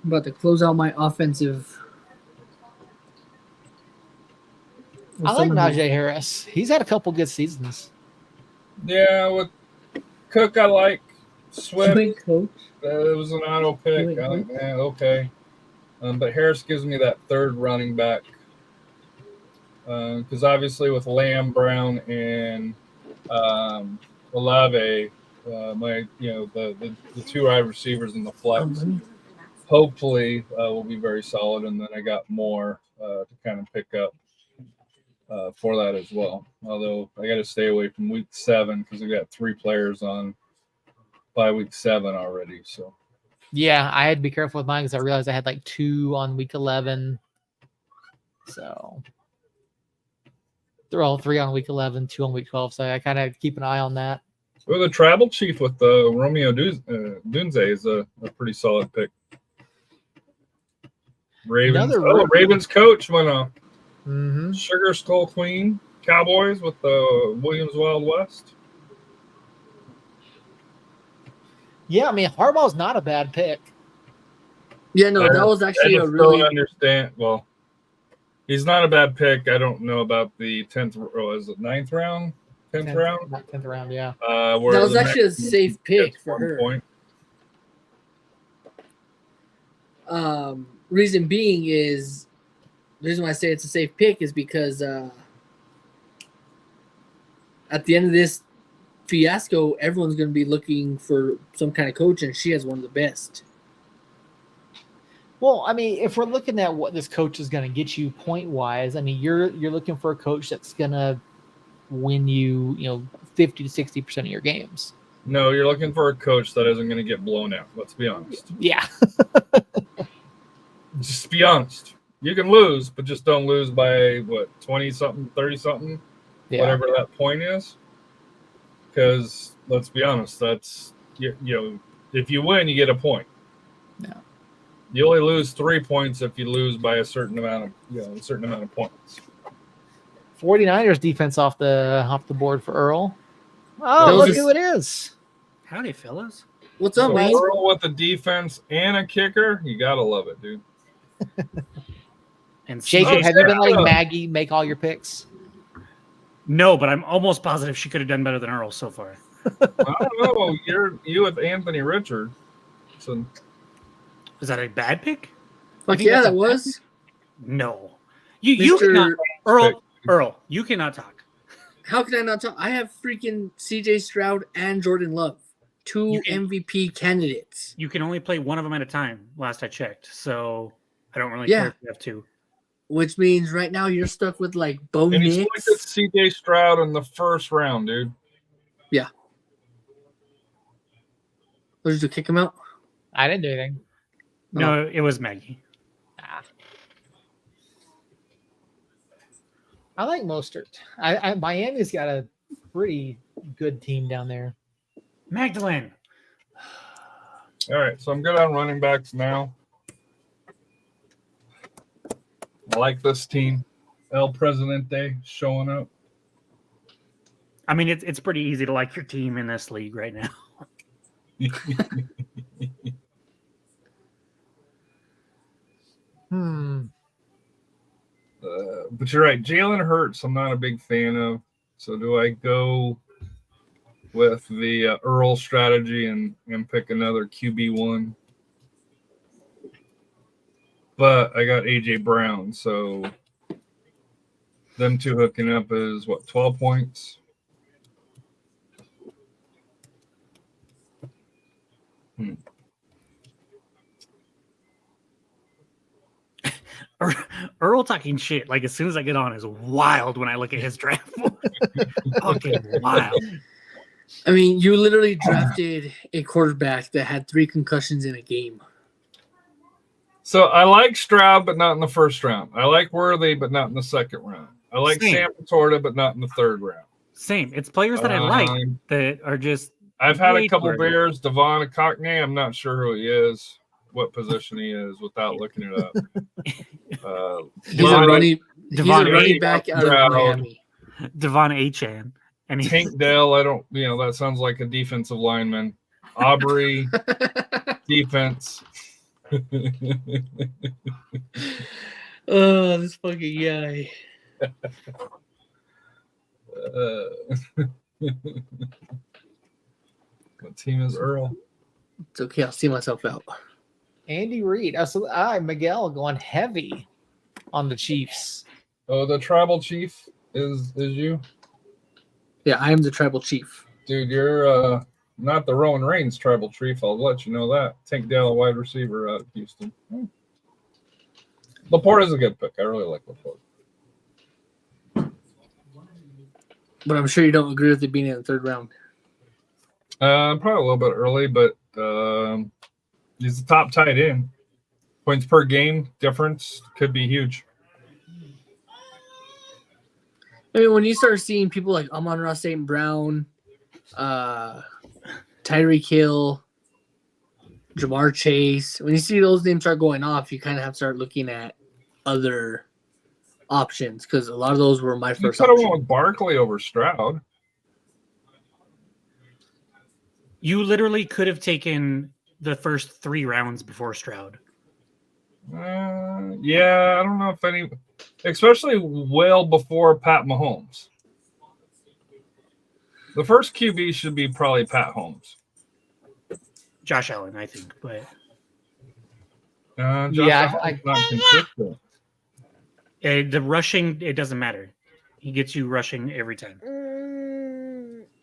I'm about to close out my offensive. I like Najee Harris. He's had a couple good seasons. Yeah, with Cook, I like. Swift, Coach. it was an auto pick. Okay. But Harris gives me that third running back. Because obviously with Lamb, Brown, and Olave, the two wide receivers in the flex, hopefully will be very solid. And then I got more to kind of pick up for that as well. Although I got to stay away from week 7 because we got 3 players on by week 7 already. So yeah, I had to be careful with mine because I realized I had like 2 on week 11. So they're all 3 on week 11, 2 on week 12. So I kind of keep an eye on that. Well, the tribal chief with Romeo Dunze is a pretty solid pick. Ravens coach went off. Mm-hmm. Sugar Skull Queen Cowboys with the Williams Wild West. Yeah, I mean Harbaugh's not a bad pick. Yeah, no, that was actually a really. Don't understand. Well, he's not a bad pick. I don't know about the 10th. Or is it 9th round? 10th round? Not 10th round, yeah. That was actually a safe pick for her. Point. Reason being is the reason why I say it's a safe pick is because at the end of this fiasco, everyone's going to be looking for some kind of coach, and she has one of the best. Well, I mean, if we're looking at what this coach is going to get you point-wise, I mean, you're looking for a coach that's going to win you, 50 to 60% of your games. No, you're looking for a coach that isn't going to get blown out. Let's be honest. Yeah. Just be honest. You can lose, but just don't lose by 20-something, 30-something, whatever that point is. Because let's be honest, that's if you win, you get a point. No. You only lose 3 points if you lose by a certain amount of points. 49ers defense off the board for Earl. Oh, look who it is. Howdy, fellas. What's up, man? Earl with a defense and a kicker, you gotta love it, dude. And Jacob, have you been letting Maggie make all your picks? No, but I'm almost positive she could have done better than Earl so far. I don't know. You with Anthony Richard. So. Is that a bad pick? Fuck yeah, that was. No. You cannot. Earl, you cannot talk. How can I not talk? I have freaking CJ Stroud and Jordan Love. 2 MVP candidates. You can only play one of them at a time, last I checked. So I don't really care if you have 2. Which means right now you're stuck with like Bo Nix. And he's looked at CJ Stroud in the first round, dude. Yeah. What did you kick him out? I didn't do anything. No, it was Maggie. I like Mostert. Miami's got a pretty good team down there. Magdalene. All right, so I'm good on running backs now. I like this team. El Presidente showing up. I mean, it's pretty easy to like your team in this league right now. But you're right. Jalen Hurts, I'm not a big fan of. So do I go with the Earl strategy and pick another QB1? But I got AJ Brown, so them two hooking up is 12 points? Earl talking shit, like as soon as I get on, is wild when I look at his draft board. Fucking wild. I mean, you literally drafted a quarterback that had 3 concussions in a game. So I like Stroud, but not in the first round. I like Worthy, but not in the second round. I like Sam Laporta, but not in the third round. Same. It's players that I like that are just. I've had a couple Bears. Devon Cockney, I'm not sure who he is, what position he is, without looking it up. He's a running back out of Miami. Devon Achan. I mean, Tank Dell, I don't, that sounds like a defensive lineman. Aubrey, defense. Oh, this fucking guy. What team is Earl? It's okay. I'll see myself out. Andy Reid. So Miguel going heavy on the Chiefs. Oh, the tribal chief is you? Yeah, I am the tribal chief. Dude, you're not the Roman Reigns tribal chief. I'll let you know that. Tank Dell, wide receiver out of Houston. Laporte is a good pick. I really like Laporte. But I'm sure you don't agree with it being in the third round. Probably a little bit early, but he's the top tight end. Points per game difference could be huge. I mean, when you start seeing people like Amon-Ra St. Brown, Tyreek Hill, Jamar Chase, when you see those names start going off, you kind of have to start looking at other options because a lot of those were my You first could have option. went with Barkley over Stroud. you literally could have taken the first 3 rounds before Stroud. Yeah, I don't know if any, especially well before Pat Mahomes. The first QB should be probably Pat Holmes. Josh Allen, I think, but Josh Yeah, Allen's not consistent. the rushing, it doesn't matter. He gets you rushing every time.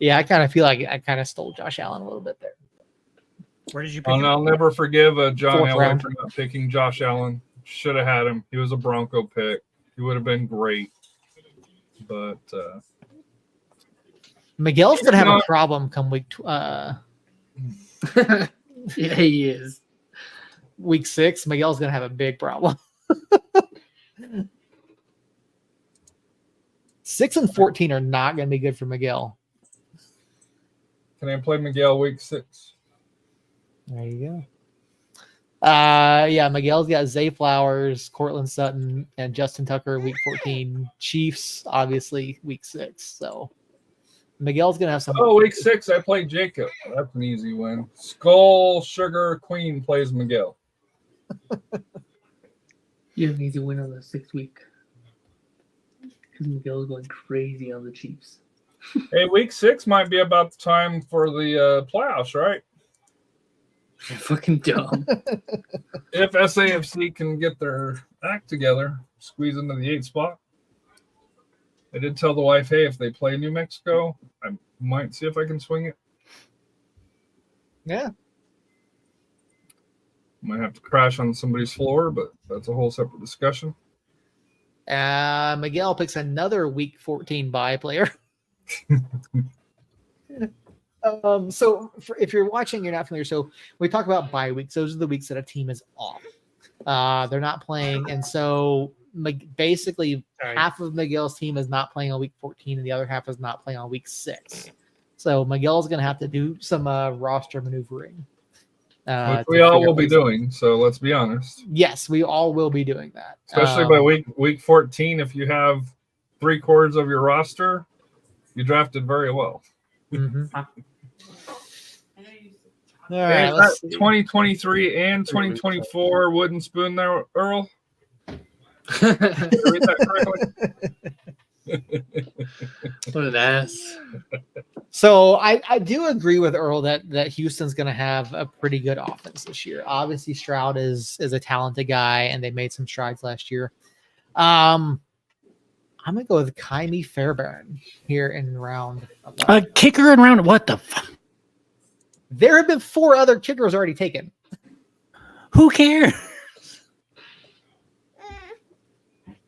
Yeah, I kind of feel like I kind of stole Josh Allen a little bit there. Where did you pick And him? I'll never forgive John Fourth Elway round. for not picking Josh Allen. Should have had him. He was a Bronco pick. He would have been great. But Miguel's gonna have a problem come Yeah, he is. week 6. Miguel's gonna have a big problem. 6 and 14 are not gonna be good for Miguel. can I play Miguel week 6? There you go. Yeah, Miguel's got Zay Flowers, Cortland Sutton, and Justin Tucker week 14. Chiefs, obviously, week 6. So Miguel's gonna have some. Oh, week 6, I played Jacob. That's an easy win. Skull Sugar Queen plays Miguel. You have an easy win on the 6th week. Because Miguel's going crazy on the Chiefs. Hey, week 6 might be about the time for the playoffs, right? You're fucking dumb. If SAFC can get their act together, squeeze into the 8th spot. I did tell the wife, hey, if they play New Mexico, I might see if I can swing it. Yeah. Might have to crash on somebody's floor, but that's a whole separate discussion. Miguel picks another week 14 bye player. If you're watching, you're not familiar. So we talk about bye weeks. Those are the weeks that a team is off. They're not playing. And so basically half of Miguel's team is not playing on week 14 and the other half is not playing on week 6. So Miguel's going to have to do some roster maneuvering. Which we all will be doing. So let's be honest. Yes, we all will be doing that. Especially by week 14, if you have 3/4 of your roster, you drafted very well. Mm-hmm. All Hey, right, let's see. 2023 and 2024 wooden spoon there, Earl. Did I read that correctly? What an ass. So I do agree with Earl that Houston's going to have a pretty good offense this year. Obviously, Stroud is a talented guy, and they made some strides last year. I'm going to go with Kaimi Fairbairn here in round 11. A kicker in round, what the fuck? There have been 4 other kickers already taken. Who cares?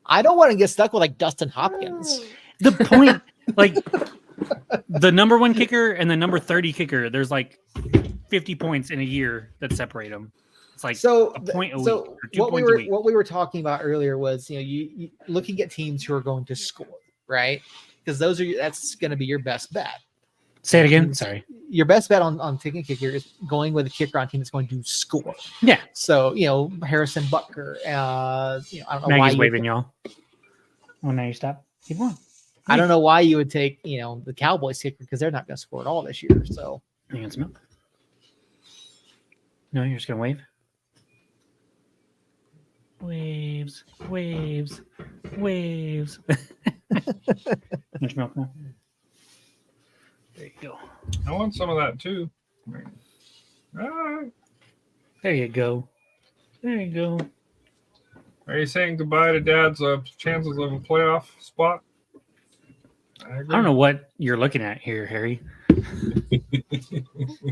I don't want to get stuck with like Dustin Hopkins. The point, like the number 1 kicker and the number 30 kicker, there's like 50 points in a year that separate them. It's like So a point a week so or 2 what we points a were week. what we were talking about earlier was you looking at teams who are going to score, right? Because that's going to be your best bet. Say it again. Sorry. Your best bet on taking a kicker is going with a kicker on a team that's going to score. Yeah. So Harrison Butker. I don't know why Maggie's you waving, y'all. Oh, now you stop. Keep going. I don't know why you would take, the Cowboys kicker because they're not going to score at all this year. So Hang on, Smith. No, you're just gonna wave. Waves, waves, waves. Much milk now. There you go. I want some of that too. All right. There you go. There you go. Are you saying goodbye to Dad's chances of a playoff spot? I don't know what you're looking at here, Harry.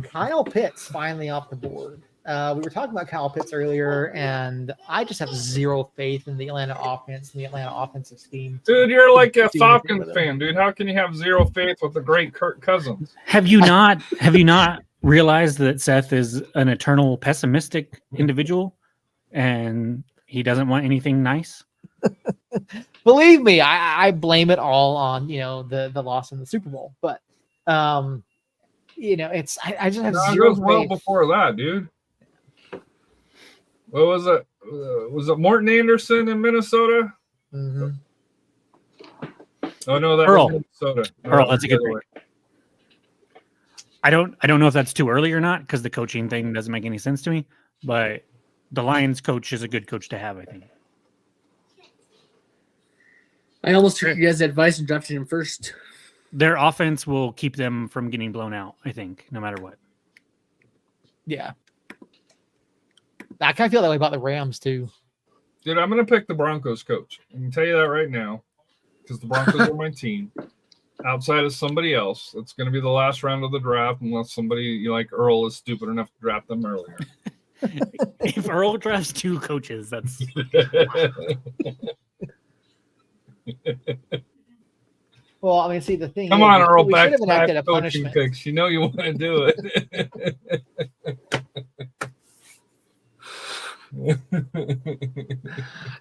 Kyle Pitts finally off the board. We were talking about Kyle Pitts earlier, and I just have zero faith in the Atlanta offense and the Atlanta offensive scheme. Dude, you're like a Do anything Falcons with it. fan, dude. How can you have zero faith with the great Kirk Cousins? Have you not realized that Seth is an eternal pessimistic individual and he doesn't want anything nice? Believe me, I blame it all on the loss in the Super Bowl. But it's I just have No, it zero goes well faith. before that, dude. What was it? Was it Morton Anderson in Minnesota? Mhm. Oh no, that Earl. was Minnesota. No, Earl, that that's was a good the other pick. I don't know if that's too early or not because the coaching thing doesn't make any sense to me. But the Lions coach is a good coach to have, I think. I almost took you guys' advice and drafted him first. Their offense will keep them from getting blown out, I think, no matter what. Yeah. I kind of feel that way about the Rams too. Dude, I'm gonna pick the Broncos coach. I can tell you that right now, because the Broncos are my team. Outside of somebody else, it's gonna be the last round of the draft, unless somebody like Earl is stupid enough to draft them earlier. If Earl drafts two coaches, that's Well, I mean, see, the thing Come is, on, Earl, we back should have to back enacted a coaching punishment. picks. You know you want to do it.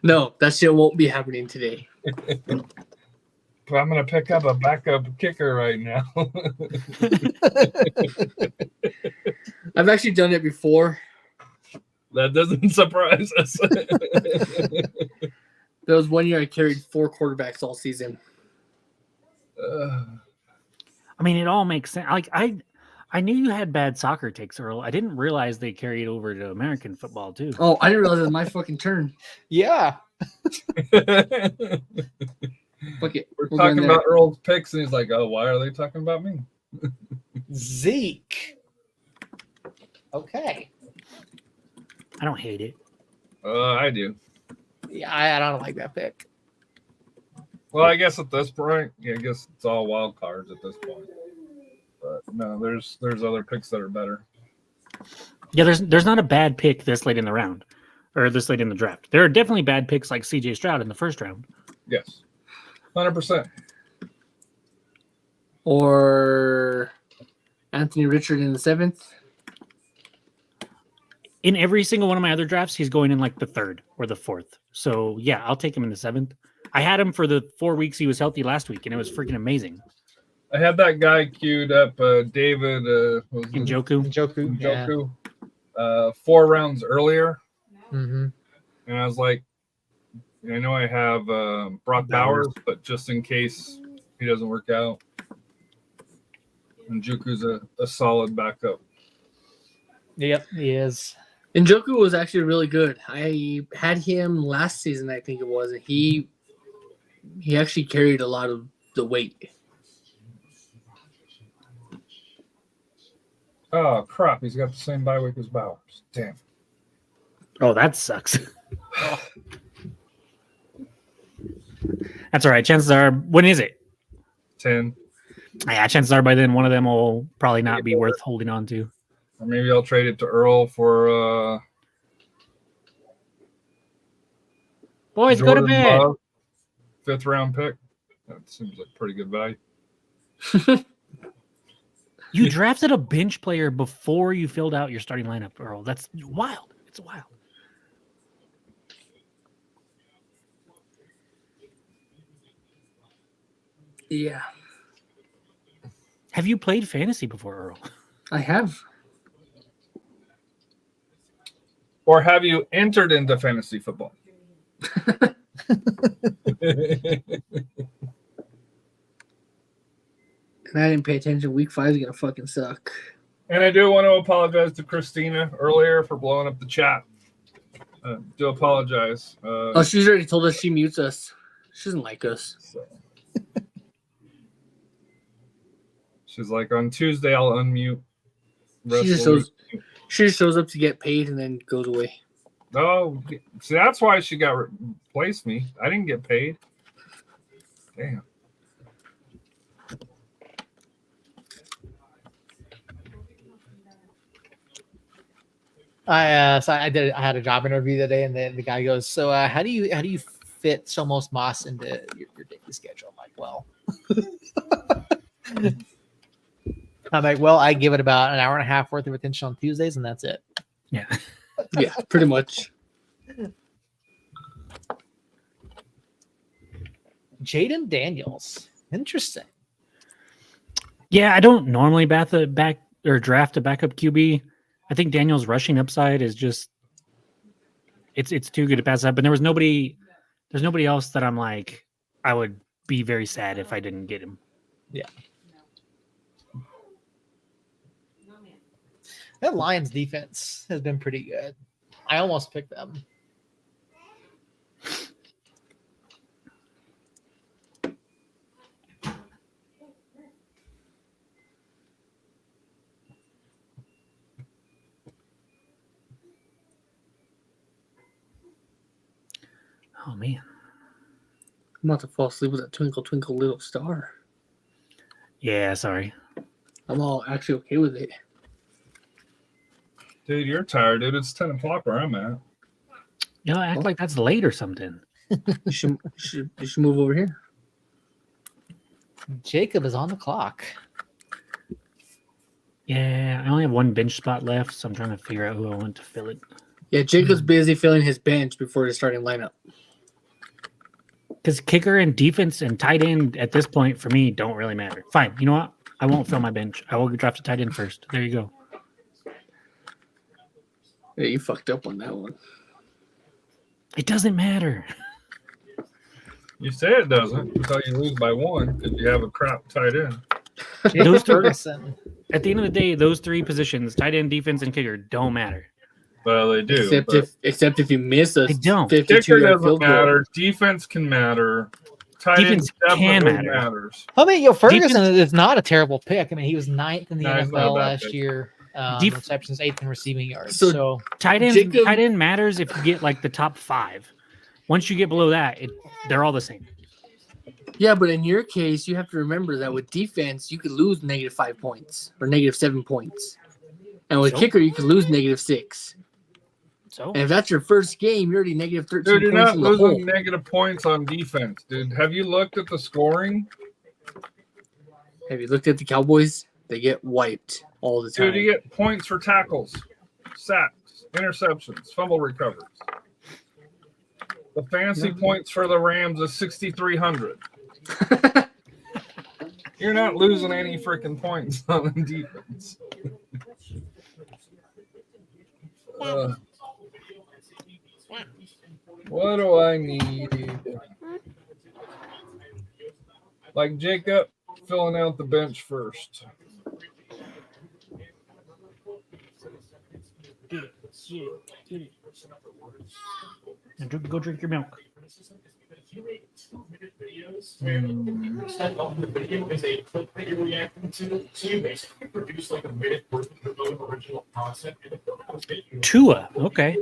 No, that shit won't be happening today. But I'm gonna pick up a backup kicker right now. I've actually done it before. That doesn't surprise us. There was one year I carried 4 quarterbacks all season. I mean, it all makes sense. Like I knew you had bad soccer takes, Earl. I didn't realize they carried over to American football too. Oh, I didn't realize it was my fucking turn. Yeah. Fuck it. We're We're talking going there. about Earl's picks, and he's like, "Oh, why are they talking about me?" Zeke. Okay. I don't hate it. I do. Yeah, I don't like that pick. Well, I guess at this point, I guess it's all wild cards at this point. But no, there's other picks that are better. Yeah, there's not a bad pick this late in the round or this late in the draft. There are definitely bad picks like CJ Stroud in the first round. Yes, 100%. Or Anthony Richard in the 7th. In every single one of my other drafts, he's going in like the 3rd or the 4th. So yeah, I'll take him in the 7th. I had him for the 4 weeks he was healthy last week, and it was freaking amazing. I had that guy queued up, David Njoku. Njoku. 4 rounds earlier, Mm-hmm. and I was like, I know I have Brock Bowers, but just in case he doesn't work out, Njoku's a solid backup. Yep, he is. Njoku was actually really good. I had him last season, I think it was, and he actually carried a lot of the weight. Oh crap! He's got the same bye week as Bowers. Damn. Oh, that sucks. That's all right. Chances are, when is it? 10. Yeah, chances are by then one of them will probably not be worth holding on to. Or maybe I'll trade it to Earl for Boys, go to Jordan bed. Love, 5th round pick. That seems like pretty good value. You drafted a bench player before you filled out your starting lineup, Earl. That's wild. It's wild. Yeah, Have you played fantasy before, Earl? I have. Or have you entered into fantasy football? I didn't pay attention. Week 5 is gonna fucking suck. And I do want to apologize to Christina earlier for blowing up the chat. Do apologize. Oh, she's already told us she mutes us. She doesn't like us. So. She's like, on Tuesday I'll unmute. She just shows up to get paid and then goes away. Oh, see, that's why she got replaced me. I didn't get paid. Damn. I had a job interview today, and the guy goes, "So how do you fit Somos Moss into your daily schedule?" I'm like, "Well," I give it about an hour and a half worth of attention on Tuesdays, and that's it. Yeah. Yeah, pretty much. Jaden Daniels, interesting. Yeah, I don't normally draft a backup QB. I think Daniel's rushing upside is just it's too good to pass up. And there's nobody else that I'm like, I would be very sad if I didn't get him. Yeah. That Lions defense has been pretty good. I almost picked them. Oh man. I'm about to fall asleep with that Twinkle Twinkle Little Star. Yeah, sorry. I'm all actually okay with it. Dude, you're tired, dude. It's 10 o'clock where I'm at. You know, act like that's late or something. You should move over here. Jacob is on the clock. Yeah, I only have one bench spot left, so I'm trying to figure out who I want to fill it. Yeah, Jacob's busy filling his bench before the starting lineup. Because kicker and defense and tight end at this point for me don't really matter. Fine, you know what? I won't fill my bench. I will draft a tight end first. There you go. Yeah, you fucked up on that one. It doesn't matter. You say it doesn't until you lose by 1 because you have a crap tight end. Those three, Ferguson. at the end of the day, those three positions, tight end, defense, and kicker, don't matter. Well, they do. Except if you miss a They don't. 52 Kicker yard doesn't field goal. matter. Defense can matter. Tight end Defense can definitely matter. matters. I mean, Ferguson is not a terrible pick. I mean, he was 9th in the No, he's not a NFL bad last pick. year. Def- Receptions, 8th in receiving yards. So- So Tight Jacob- end matters if you get like the top 5. Once you get below that, they're all the same. Yeah, but in your case, you have to remember that with defense, you could lose -5 points or -7 points. And with So? kicker, you could lose -6. So And if that's your first game, you're already -13 Dude, you're points not in the hole. losing negative points on defense, dude. Have you looked at the scoring? Have you looked at the Cowboys? They get wiped all the time. Dude, you get points for tackles, sacks, interceptions, fumble recoveries. The fancy points for the Rams is 6,300. You're not losing any freaking points on defense. What do I need? Like Jacob, filling out the bench first. go drink your milk. Of the video is a clip that you're reacting to. So you basically produce like a minute worth of your own original content. Tua, okay.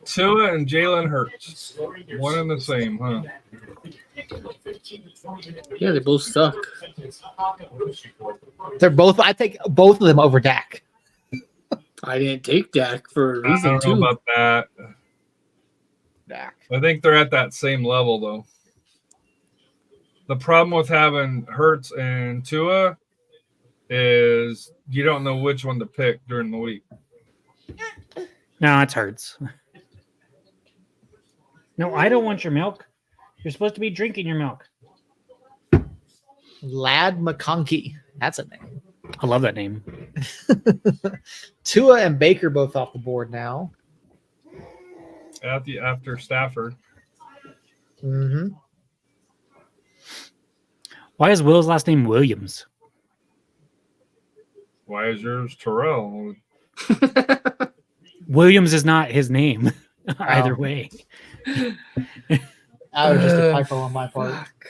Tua and Jalen Hurts. One and the same, huh? Yeah, they both suck. they're both. I take both of them over Dak. I didn't take Dak for a I reason, don't know too. about that. Dak. I think they're at that same level, though. The problem with having Hurts and Tua is you don't know which one to pick during the week. No, it hurts. No, I don't want your milk. You're supposed to be drinking your milk. Lad McConkey. That's a name. I love that name. Tua and Baker both off the board now. After Stafford. Mm-hmm. Why is Will's last name Williams? Why is yours Terrell? Williams is not his name. Either Oh. way. That was just a typo on my part. Fuck.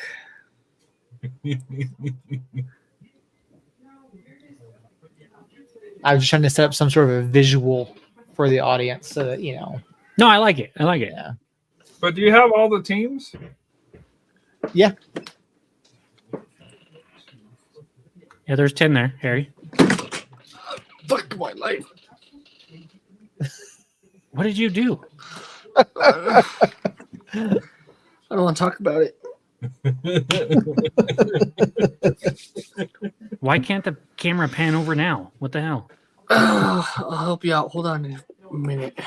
I was just trying to set up some sort of a visual for the audience so that, No, I like it. I like it. yeah. But do you have all the teams? Yeah, there's 10 there, Harry. Fuck my life. What did you do? I don't want to talk about it. Why can't the camera pan over now? What the hell? I'll help you out. Hold on a minute.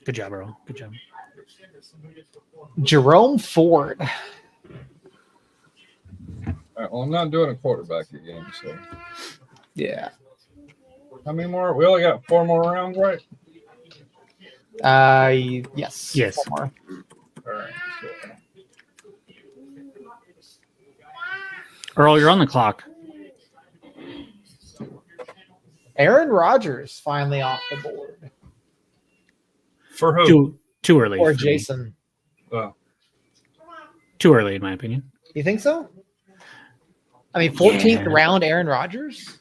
Good job, Earl. Good job. Jerome Ford. All right, well, I'm not doing a quarterback again, so Yeah. how many more? We only got 4 more rounds, right? Yes. Yes. One more. All right. Earl, you're on the clock. Aaron Rodgers finally off the board. For who? Too early. Or for me. Jason. Too early, in my opinion. You think so? I mean, 14th Yeah. round Aaron Rodgers?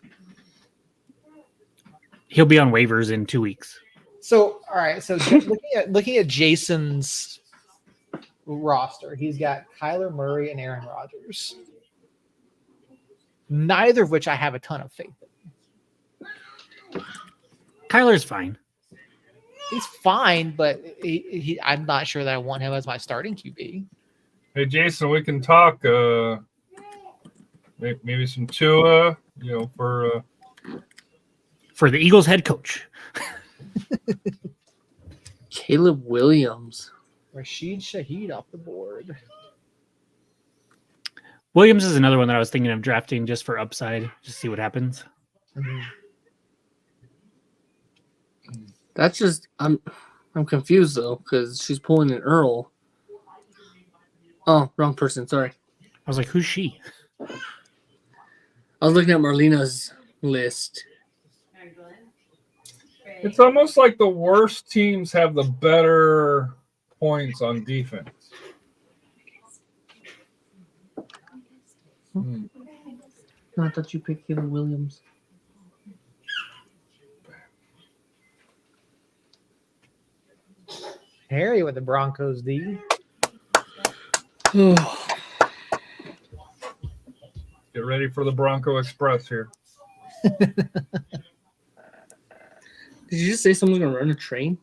He'll be on waivers in 2 weeks. So, all right. So looking at Jason's roster, he's got Kyler Murray and Aaron Rodgers. Neither of which I have a ton of faith in. Kyler's fine. He's fine, but I'm not sure that I want him as my starting QB. Hey, Jason, we can talk. Maybe some Tua. For For the Eagles head coach. Caleb Williams. Rashid Shaheed off the board. Williams is another one that I was thinking of drafting just for upside, just see what happens. Mhm. That's just I'm confused though because she's pulling an Earl. Oh, wrong person. Sorry. I was like, who's she? I was looking at Marlena's list. it's almost like the worst teams have the better points on defense. Hmm. No, I thought you picked Caleb Williams. Harry with the Broncos D. Get ready for the Bronco Express here. Did you just say someone's gonna run a train?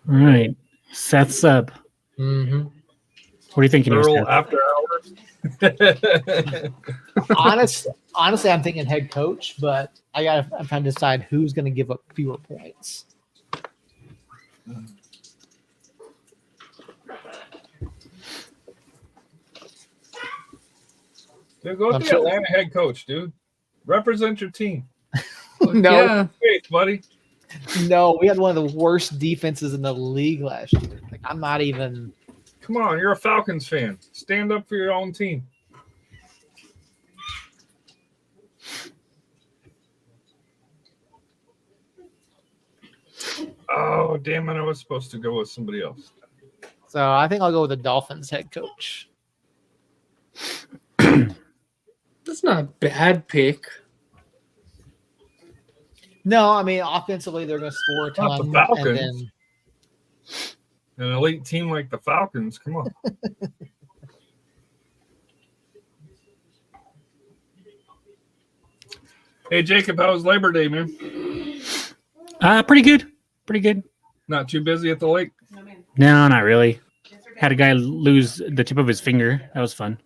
All right. Seth's up. Mm-hmm. What are you thinking here, Earl Seth? after hours. Honestly, I'm thinking head coach, but I'm trying to decide who's going to give up fewer points. Dude, go I'm to the sure- Atlanta head coach, dude. Represent your team. No, Yeah. Hey, buddy. no, we had one of the worst defenses in the league last year. Like, I'm not even. Come on, you're a Falcons fan. Stand up for your own team. Oh, damn it. I was supposed to go with somebody else. So I think I'll go with the Dolphins head coach. That's not a bad pick. No, I mean offensively they're going to score a Not the ton, Falcons. and then An elite team like the Falcons. Come on. Hey, Jacob, how was Labor Day, man? Pretty good. Pretty good. Not too busy at the lake? No, not really. Had a guy lose the tip of his finger. That was fun.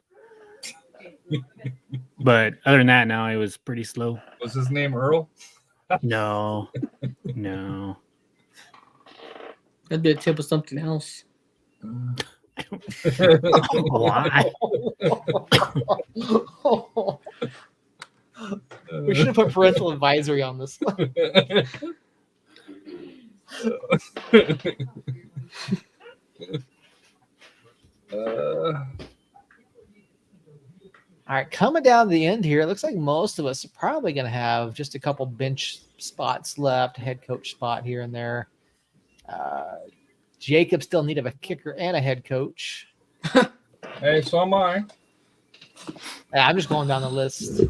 But other than that, no, it was pretty slow. Was his name Earl? No. No. That'd be a tip of something else. Why? We should have put parental advisory on this. All right, coming down to the end here, it looks like most of us are probably going to have just a couple bench spots left, head coach spot here and there. Jacob still in need of a kicker and a head coach. Hey, so am I. I'm just going down the list.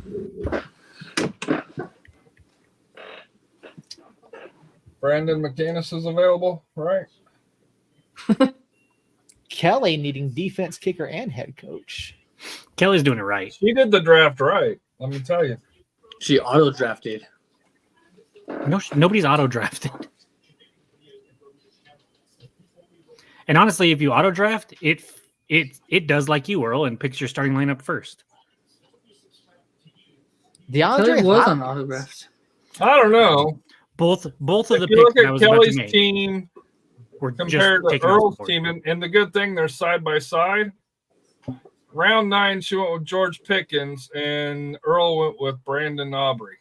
Brandon McCannis is available, right? Kelly needing defense, kicker, and head coach. Kelly's doing it right. She did the draft right. Let me tell you. She auto drafted. No, nobody's auto drafted. And honestly, if you auto draft, it does like you, Earl, and picks your starting lineup first. DeAndre Kelly was on Hopkins. auto draft. I don't know. Both of the If you picks look that I at was about to Kelly's make team were just compared to taken off Earl's the board. team, and the good thing they're side by side. Round 9, she went with George Pickens, and Earl went with Brandon Aubrey.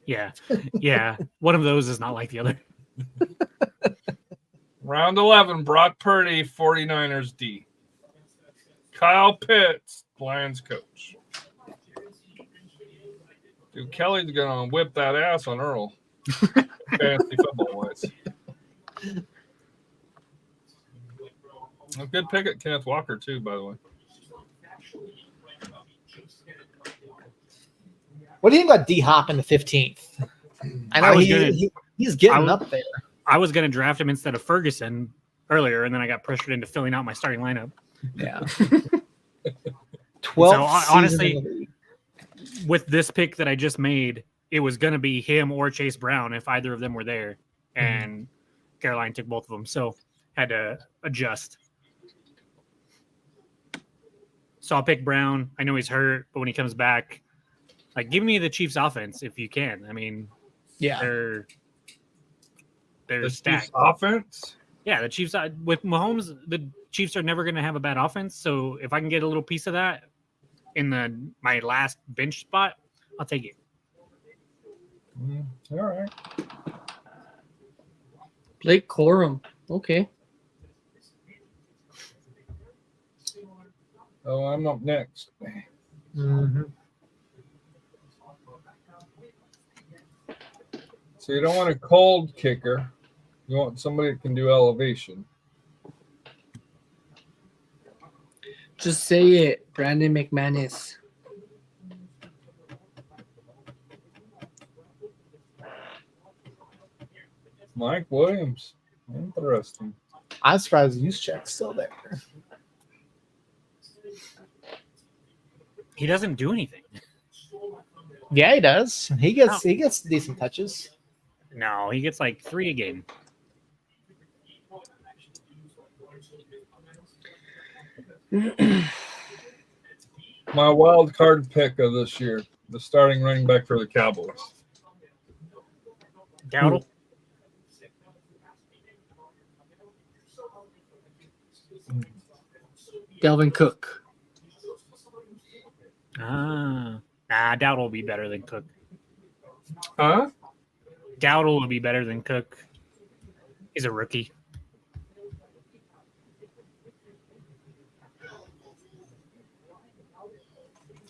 Yeah, yeah. One of those is not like the other. Round 11, Brock Purdy, 49ers D. Kyle Pitts, Lions coach. Dude, Kelly's going to whip that ass on Earl. Fantasy football-wise. A good pick at Kenneth Walker, too, by the way. What do you think about D Hop in the 15th? I know he's getting up there. I was going to draft him instead of Ferguson earlier, and then I got pressured into filling out my starting lineup. Yeah. 12. So, honestly, with this pick that I just made, it was going to be him or Chase Brown if either of them were there, and Caroline took both of them, so had to adjust. So I'll pick Brown. I know he's hurt, but when he comes back, like, give me the Chiefs offense if you can. I mean, yeah, they're The stacked. Chiefs offense? Yeah, the Chiefs with Mahomes, the Chiefs are never going to have a bad offense. So if I can get a little piece of that in my last bench spot, I'll take it. All right. Blake Corum. Okay. Oh, I'm up next. Mm-hmm. So you don't want a cold kicker. You want somebody that can do elevation. Just say it. Brandon McManus. Mike Williams. Interesting. I'm surprised Juszczyk's still there. He doesn't do anything. Yeah, he does. He gets decent touches. No, he gets like 3 a game. My wild card pick of this year, the starting running back for the Cowboys. Dowdle? Dalvin Cook. Dowdle will be better than Cook. Huh? Dowdle will be better than Cook. He's a rookie.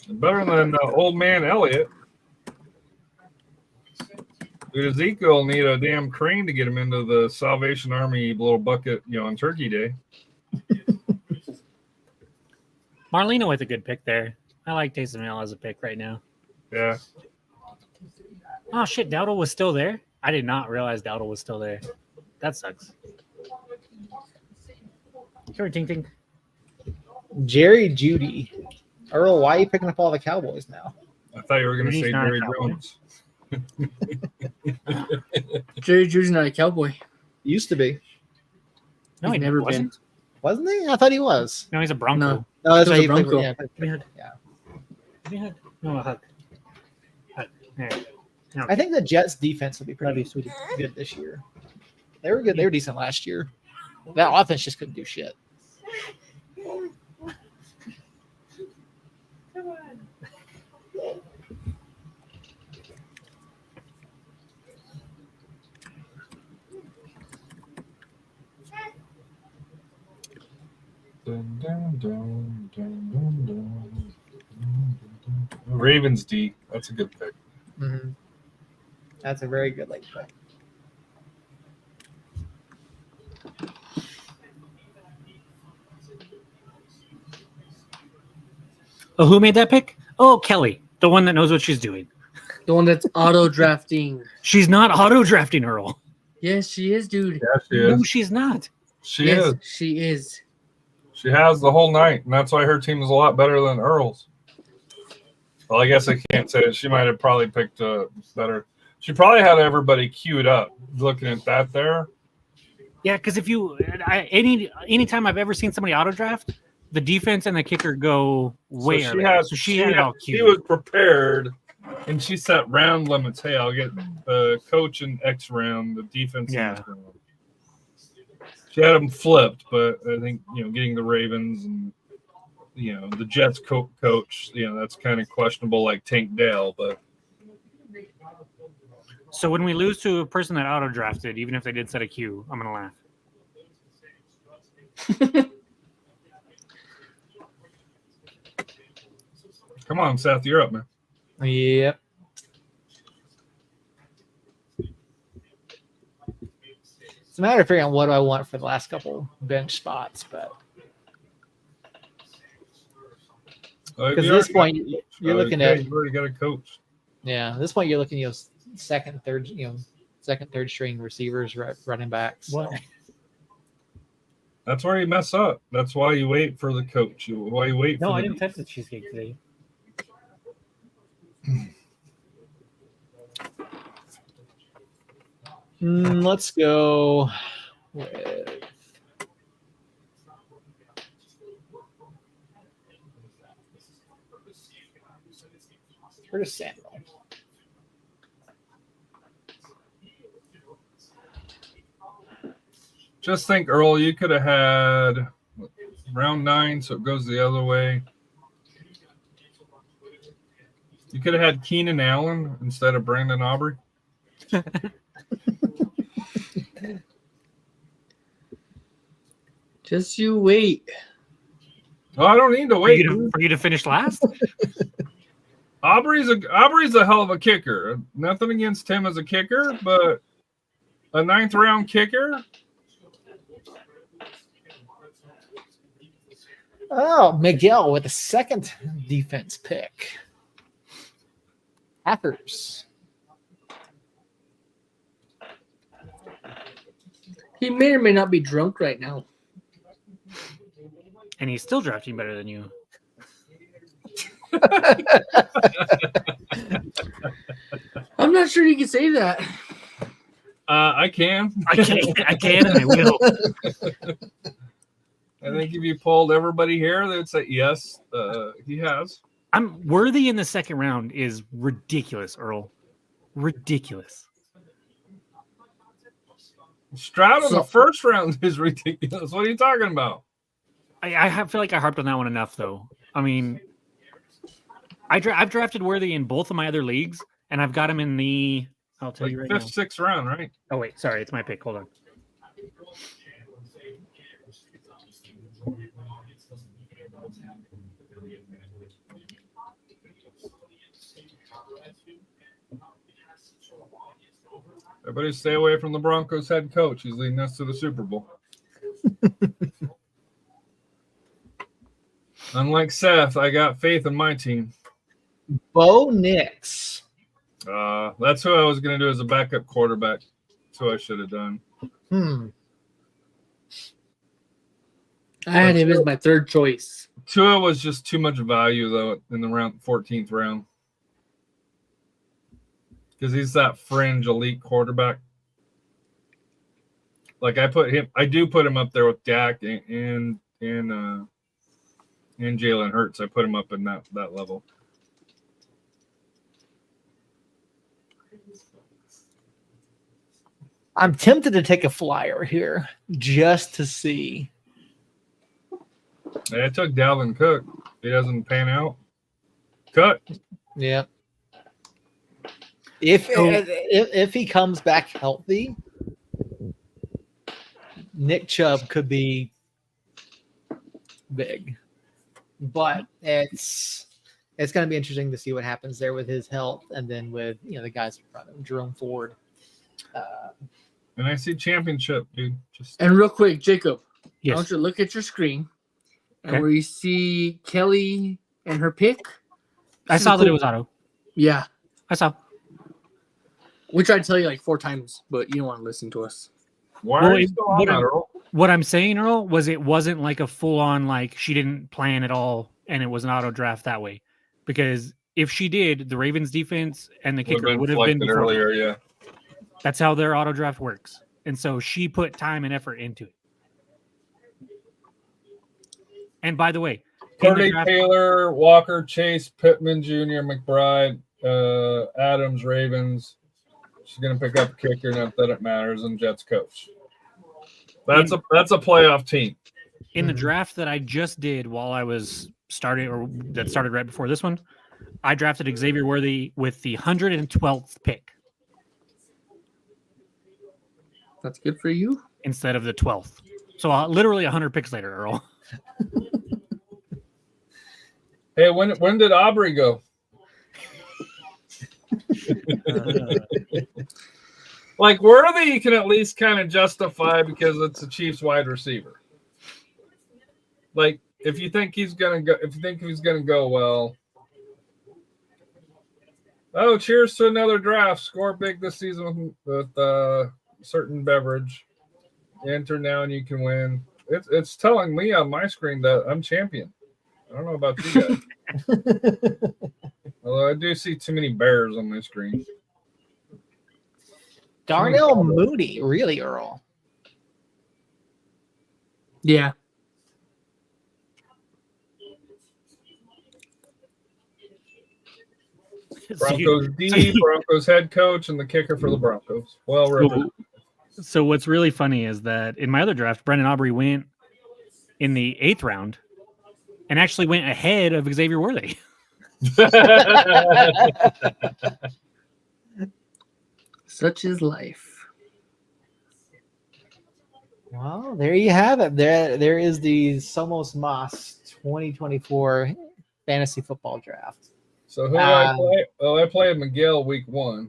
Better than old man Elliott. Dude, Ezekiel will need a damn crane to get him into the Salvation Army little bucket, on Turkey Day. Marlena with a good pick there. I like Taysom Hill as a pick right now. Yeah. Oh, shit. Dowdle was still there? I did not realize Dowdle was still there. That sucks. Sure, Ting Ting. Jerry Judy. Earl, why are you picking up all the Cowboys now? I thought you were going to He's say not a Jerry Cowboy. Jones. Jerry Judy's not a Cowboy. Used to be. No, he He's never wasn't. been. Wasn't he? I thought he was. No, he's a Bronco. No. No, that's He right. was He a played for, Bronco. yeah, Give me a hug. yeah. Give me a hug. No, a hug. Hug. There. No. I think the Jets defense will be Love pretty you, sweetie. good this year. They were good. They were decent last year. That offense just couldn't do shit. Dun, dun, dun, dun, dun, dun. Ravens D. That's a good pick. Mm-hmm. That's a very good late pick. Oh, who made that pick? Oh, Kelly, the one that knows what she's doing. The one that's auto drafting. She's not auto drafting Earl. Yes, she is, dude. Yeah, she No, is. she's not. She Yes, is. she is. She has the whole night, and that's why her team is a lot better than Earl's. Well, I guess I can't say it. She might have probably picked better. She probably had everybody queued up. Looking at that there. Yeah, because if you anytime I've ever seen somebody auto draft, the defense and the kicker go way so earlier. So she had it all She queued. was prepared, and she set round limits. Hey, I'll get the coach in X round, the defense in this round. She had them flipped, but I think getting the Ravens and the Jets coach, that's kind of questionable, like Tank Dale. But So when we lose to a person that auto drafted, even if they did set a queue, I'm gonna laugh. come on, Seth, you're up, man. Yep. It's a matter of figuring out what do I want for the last couple bench spots, but because at this point you're looking at you've already got a coach. Yeah, at this point you're looking, second, third string receivers, running backs. What? That's where you mess up. That's why you wait for the coach. Why you wait No, for I the didn't touch the cheesecake today. Let's go with Curtis Samuel. Just think, Earl, you could have had round 9, so it goes the other way. You could have had Keenan Allen instead of Brandon Aubrey. Just you wait. Oh, I don't need to wait. For you to finish last? Aubrey's a hell of a kicker. Nothing against him as a kicker, but a 9th round kicker. Oh, Miguel with the second defense pick. Packers. He may or may not be drunk right now. And he's still drafting better than you. I'm not sure you can say that. I can. I can, and I will. I think if you polled everybody here, they'd say yes, he has. I'm worthy in the second round is ridiculous, Earl. Ridiculous. Stroud in the first round is ridiculous. What are you talking about? I feel like I harped on that one enough, though. I mean, I've drafted Worthy in both of my other leagues, and I've got him in the. I'll tell you right 5th, now. 6th round, right? Oh wait, sorry, it's my pick. Hold on. Everybody stay away from the Broncos head coach. He's leading us to the Super Bowl. Unlike Seth, I got faith in my team. Bo Nix. That's who I was going to do as a backup quarterback. That's who I should have done. I had him as my third choice. Tua was just too much value, though, in the 14th round. Because he's that fringe elite quarterback. Like I do put him up there with Dak and Jalen Hurts. I put him up in that level. I'm tempted to take a flyer here just to see. I took Dalvin Cook. He doesn't pan out. Cut. Yeah. If he comes back healthy, Nick Chubb could be big. But it's going to be interesting to see what happens there with his health, and then with the guys in front of him, Jerome Ford. And I see championship, dude. And real quick, Jacob, I Yes. want you to look at your screen, and Okay. where you see Kelly and her pick. I saw that it was auto. Yeah, I saw. we tried to tell you like 4 times, but you don't want to listen to us. Why Well, are you still on that, Earl? What I'm saying, Earl, was it wasn't like a full on like she didn't plan at all, and it was an auto draft that way. Because if she did, the Ravens defense and the kicker would have been selected before. earlier, yeah. That's how their auto draft works, and so she put time and effort into it. And by the way, in the Purdy, draft- Taylor, Walker, Chase, Pittman Jr., McBride, Adams, Ravens. She's gonna pick up a kicker, not that it matters, and Jets coach. That's a playoff team. in the draft that I just did while I was starting, or that started right before this one, I drafted Xavier Worthy with the 112th pick That's good for you. instead of the 12th. So literally 100 picks later, Earl. Hey, when did Aubrey go? Like Worthy, you can at least kind of justify because it's a Chiefs wide receiver. Like if you think he's gonna go well. Oh, cheers to another draft. Score big this season with certain beverage. Enter now and you can win. It's telling me on my screen that I'm champion. I don't know about you guys. Although I do see too many bears on my screen. Darnell Mooney, really, Earl? Yeah. Broncos D, Broncos head coach, and the kicker for the Broncos. Well represented. So what's really funny is that in my other draft, Brendan Aubrey went in the 8th round and actually went ahead of Xavier Worthy. Such is life. Well, there you have it. There is the Somos Moss 2024 fantasy football draft. So who do I play? Oh, I played Miguel week 1.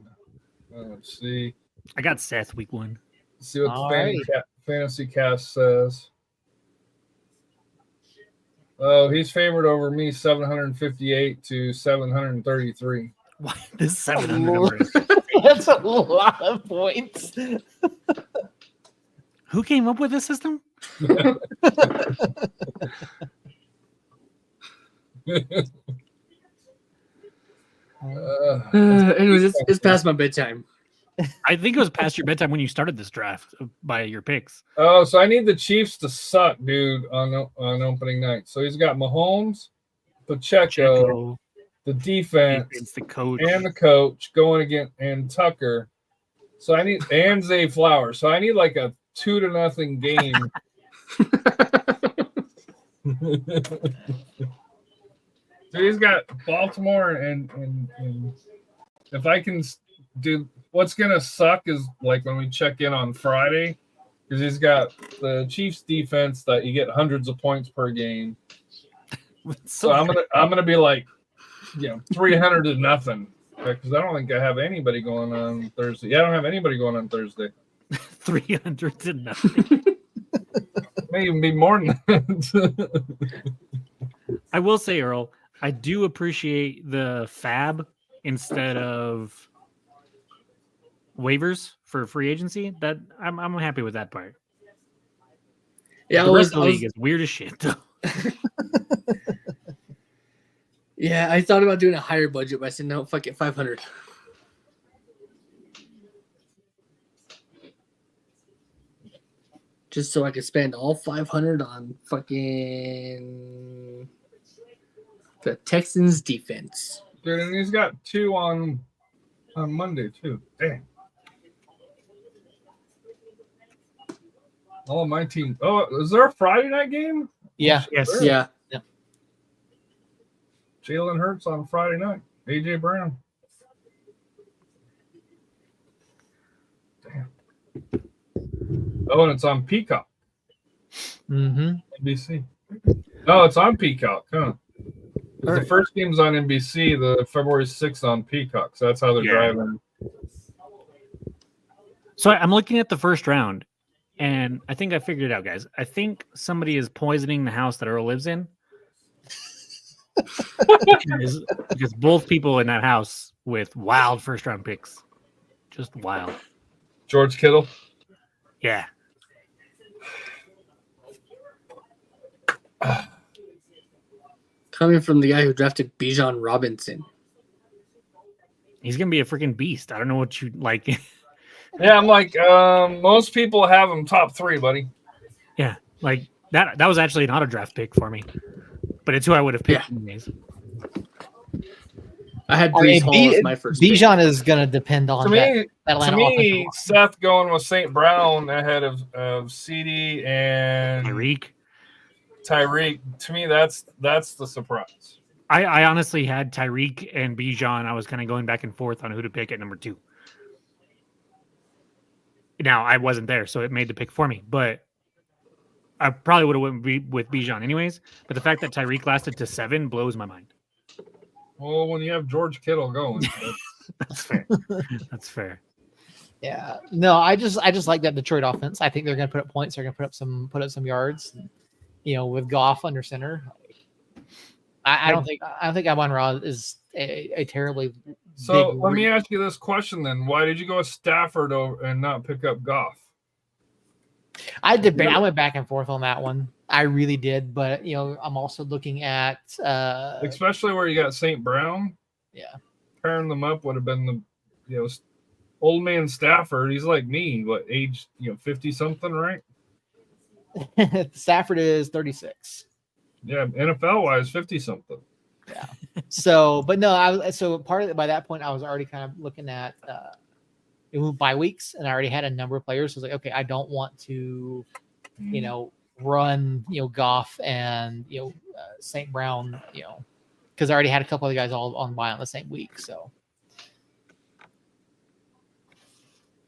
Let's see. I got Seth week 1. Let's see what All the fantasy cast says. Oh, he's favored over me 758 to 733. Why this 700 number is- That's a lot of points. Who came up with this system? Anyways, it's past my bedtime. I think it was past your bedtime when you started this draft by your picks. Oh, so I need the Chiefs to suck, dude, on opening night. So he's got Mahomes, Pacheco, the defense, the coach, and the coach going again, and Tucker. So I need and Zay Flowers. So I need like a 2-0 game. So he's got Baltimore and if I can do what's gonna suck is like when we check in on Friday because he's got the Chiefs defense that you get hundreds of points per game. So I'm gonna be like 300-0 because I don't think I have anybody going on Thursday. Yeah, I don't have anybody going on Thursday. 300-0. May even be more than that. I will say, Earl, I do appreciate the fab instead of waivers for free agency. That I'm happy with that part. Yeah, The rest of the league is weird as shit. Yeah, I thought about doing a higher budget, but I said no, fuck it, 500. Just so I could spend all 500 on fucking the Texans defense. Dude, and he's got 2 on Monday too. Damn. All of my team. Oh, is there a Friday night game? Yeah. Yes. Yeah. Jalen Hurts on Friday night. AJ Brown. Damn. Oh, and it's on Peacock. Mm-hmm. NBC. No, it's on Peacock, huh? 'Cause Alright. the first game's on NBC, the February 6th on Peacock. So that's how they're Yeah. driving. So I'm looking at the first round, and I think I figured it out, guys. I think somebody is poisoning the house that Earl lives in. because both people in that house with wild first round picks. Just wild. George Kittle. Yeah. Coming from the guy who drafted Bijan Robinson. He's gonna be a freaking beast. I don't know what you like. Yeah, I'm like, most people have him top 3, buddy. Yeah, like that was actually an auto draft pick for me. But it's who I would have picked anyways. I had I mean, Brees Hall as my first pick. Bijan is going to depend on To that me, Atlanta to offensive me, line. Seth going with St. Brown ahead of CD and Tyreek. To me, that's the surprise. I honestly had Tyreek and Bijan. I was kind of going back and forth on who to pick at number 2. Now I wasn't there, so it made the pick for me. But I probably would have went with Bijan anyways. But the fact that Tyreek lasted to 7 blows my mind. Well, when you have George Kittle going, That's fair. That's fair. Yeah. No, I just like that Detroit offense. I think they're going to put up points. They're going to put up some yards. You know, with Goff under center. I don't think Amon-Ra is a terribly so big let me ask you this question then: why did you go with Stafford and not pick up Goff? I went back and forth on that one. I really did, but you know, I'm also looking at Especially where you got St. Brown. Yeah. Pairing them up would have been old man Stafford. He's like me, what age? 50 something, right? Stafford is 36. Yeah, NFL wise, 50 something. Yeah. So, but no, so part of it by that point, I was already kind of looking at bye weeks, and I already had a number of players. So I was like, okay, I don't want to, run, Goff and St. Brown, because I already had a couple of guys all on bye on the same week. So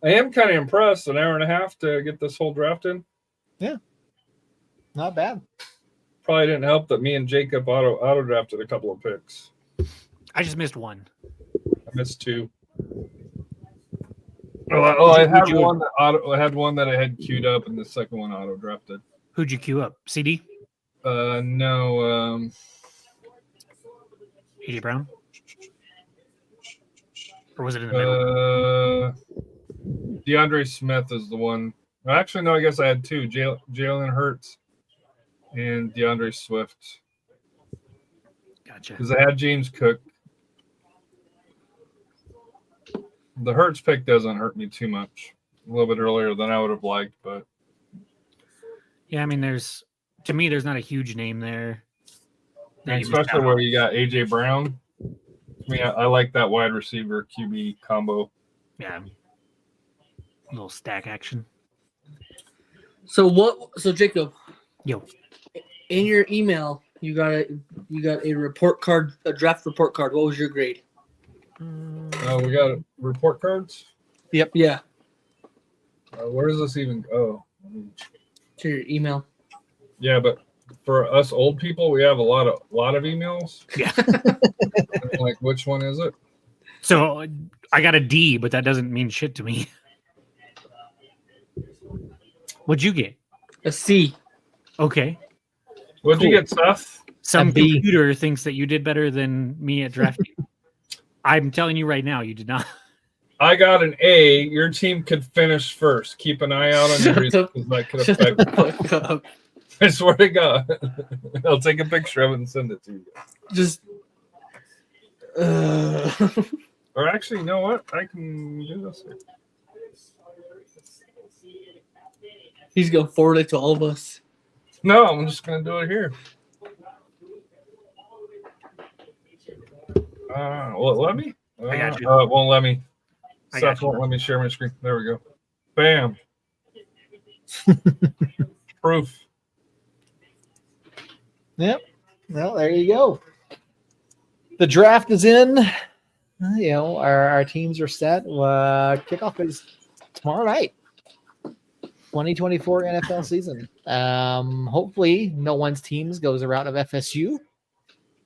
I am kind of impressed. An hour and a half to get this whole draft in. Yeah, not bad. Probably didn't help that me and Jacob auto drafted a couple of picks. I just missed one. I missed 2. I had one that I had queued up, and the second one auto drafted. Who'd you queue up? CD? No. AJ Brown? Or was it in the middle? DeAndre Smith is the one. Well, actually, no. I guess I had 2: Jalen Hurts and DeAndre Swift. Gotcha. Because I had James Cook. The Hurts pick doesn't hurt me too much. A little bit earlier than I would have liked, but yeah, I mean, there's not a huge name there. Especially where you got AJ Brown. I mean, I like that wide receiver QB combo. Yeah. A little stack action. So Jacob, Yo. in your email, you got a report card, a draft report card. What was your grade? Oh, we got report cards? Yep. Yeah. Where does this even go? To your email. Yeah, but for us old people, we have a lot of emails. Yeah. Like, which one is it? So I got a D, but that doesn't mean shit to me. What'd you get? A C. Okay. What'd you get, Seth? Some A B. computer thinks that you did better than me at drafting. I'm telling you right now, you did not. I got an A. Your team could finish first. Keep an eye out on your results because that could Shut the affect. fuck up. I swear to God. I'll take a picture of it and send it to you. Just. Or actually, you know what? I can do this. He's gonna forward it to all of us. No, I'm just gonna do it here. Will it let me? I got you. It won't let me. I got Seth you. won't let me share my screen. There we go. Bam. Proof. Yep. Well, there you go. The draft is in. You know, our teams are set. Kickoff is tomorrow night. 2024 NFL season. Hopefully, no one's teams goes a route of FSU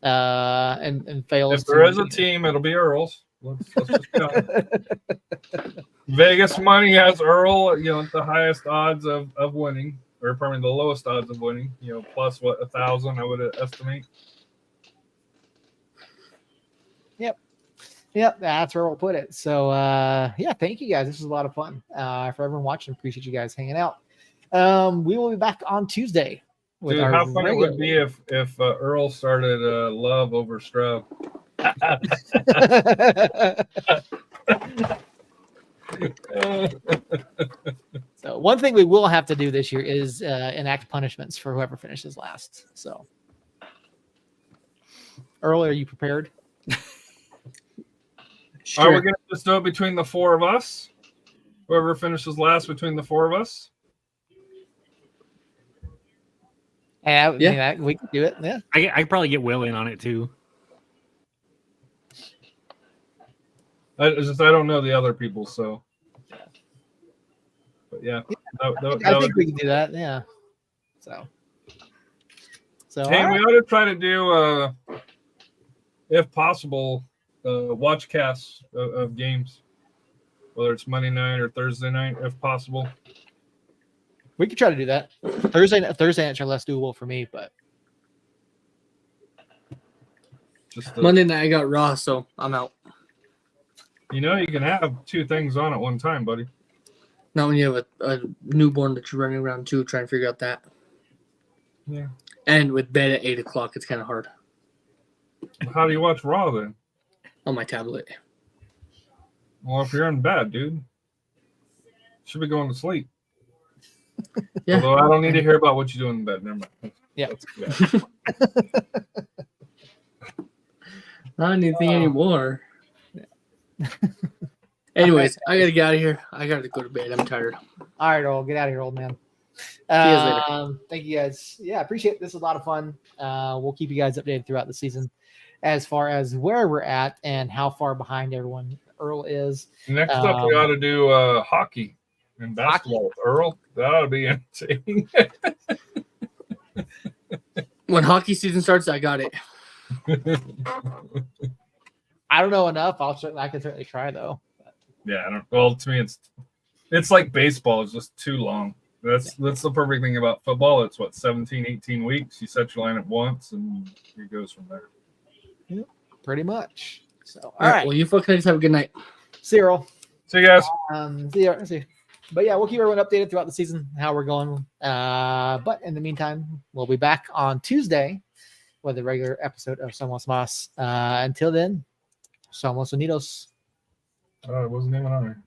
and fails. If there is a team, it'll be Earl's. Let's just go. Vegas money has Earl, the highest odds of winning, or probably the lowest odds of winning. Plus 1,000, I would estimate. Yep, that's where we'll put it. So, thank you guys. This was a lot of fun. For everyone watching, appreciate you guys hanging out. We will be back on Tuesday. Dude, how fun it would be if Earl started Love over Stroud. So one thing we will have to do this year is enact punishments for whoever finishes last. So, Earl, are you prepared? Sure. Are we going to just do it between the four of us? Whoever finishes last between the four of us? Yeah, we can do it. Yeah, I could probably get Will in on it too. I don't know the other people, so. But yeah, I think we can do that. Yeah. So hey, we ought to try to do, if possible, watch casts of games, whether it's Monday night or Thursday night, if possible. We could try to do that. Thursday nights are less doable for me, but just Monday night I got Raw, so I'm out. You can have two things on at one time, buddy. Not when you have a newborn that you're running around too, trying to figure out that. Yeah. And with bed at 8 o'clock, it's kind of hard. How do you watch Raw then? On my tablet. Well, if you're in bed, dude, should be going to sleep. Yeah. Although I don't need to hear about what you do in bed. Never mind. Yeah. Not anything anymore. Anyways, I gotta get out of here. I gotta go to bed. I'm tired. All right, Earl, get out of here, old man. See you guys later. Thank you guys. Yeah, appreciate it. This was a lot of fun. We'll keep you guys updated throughout the season as far as where we're at and how far behind everyone Earl is. Next up, we ought to do hockey and basketball with Earl. That ought to be insane. When hockey season starts, I got it. I don't know enough. I can certainly try though. Yeah, I don't. Well, to me, it's like baseball. It's just too long. That's the perfect thing about football. It's 17, 18 weeks. You set your lineup once, and it goes from there. Yeah, pretty much. So, all right. Well, you fucking just have a good night. See you, Earl. See you guys. See you. But yeah, we'll keep everyone updated throughout the season, how we're going. But in the meantime, we'll be back on Tuesday with a regular episode of Somos Mas. Until then, Somos Unidos. It wasn't even on there.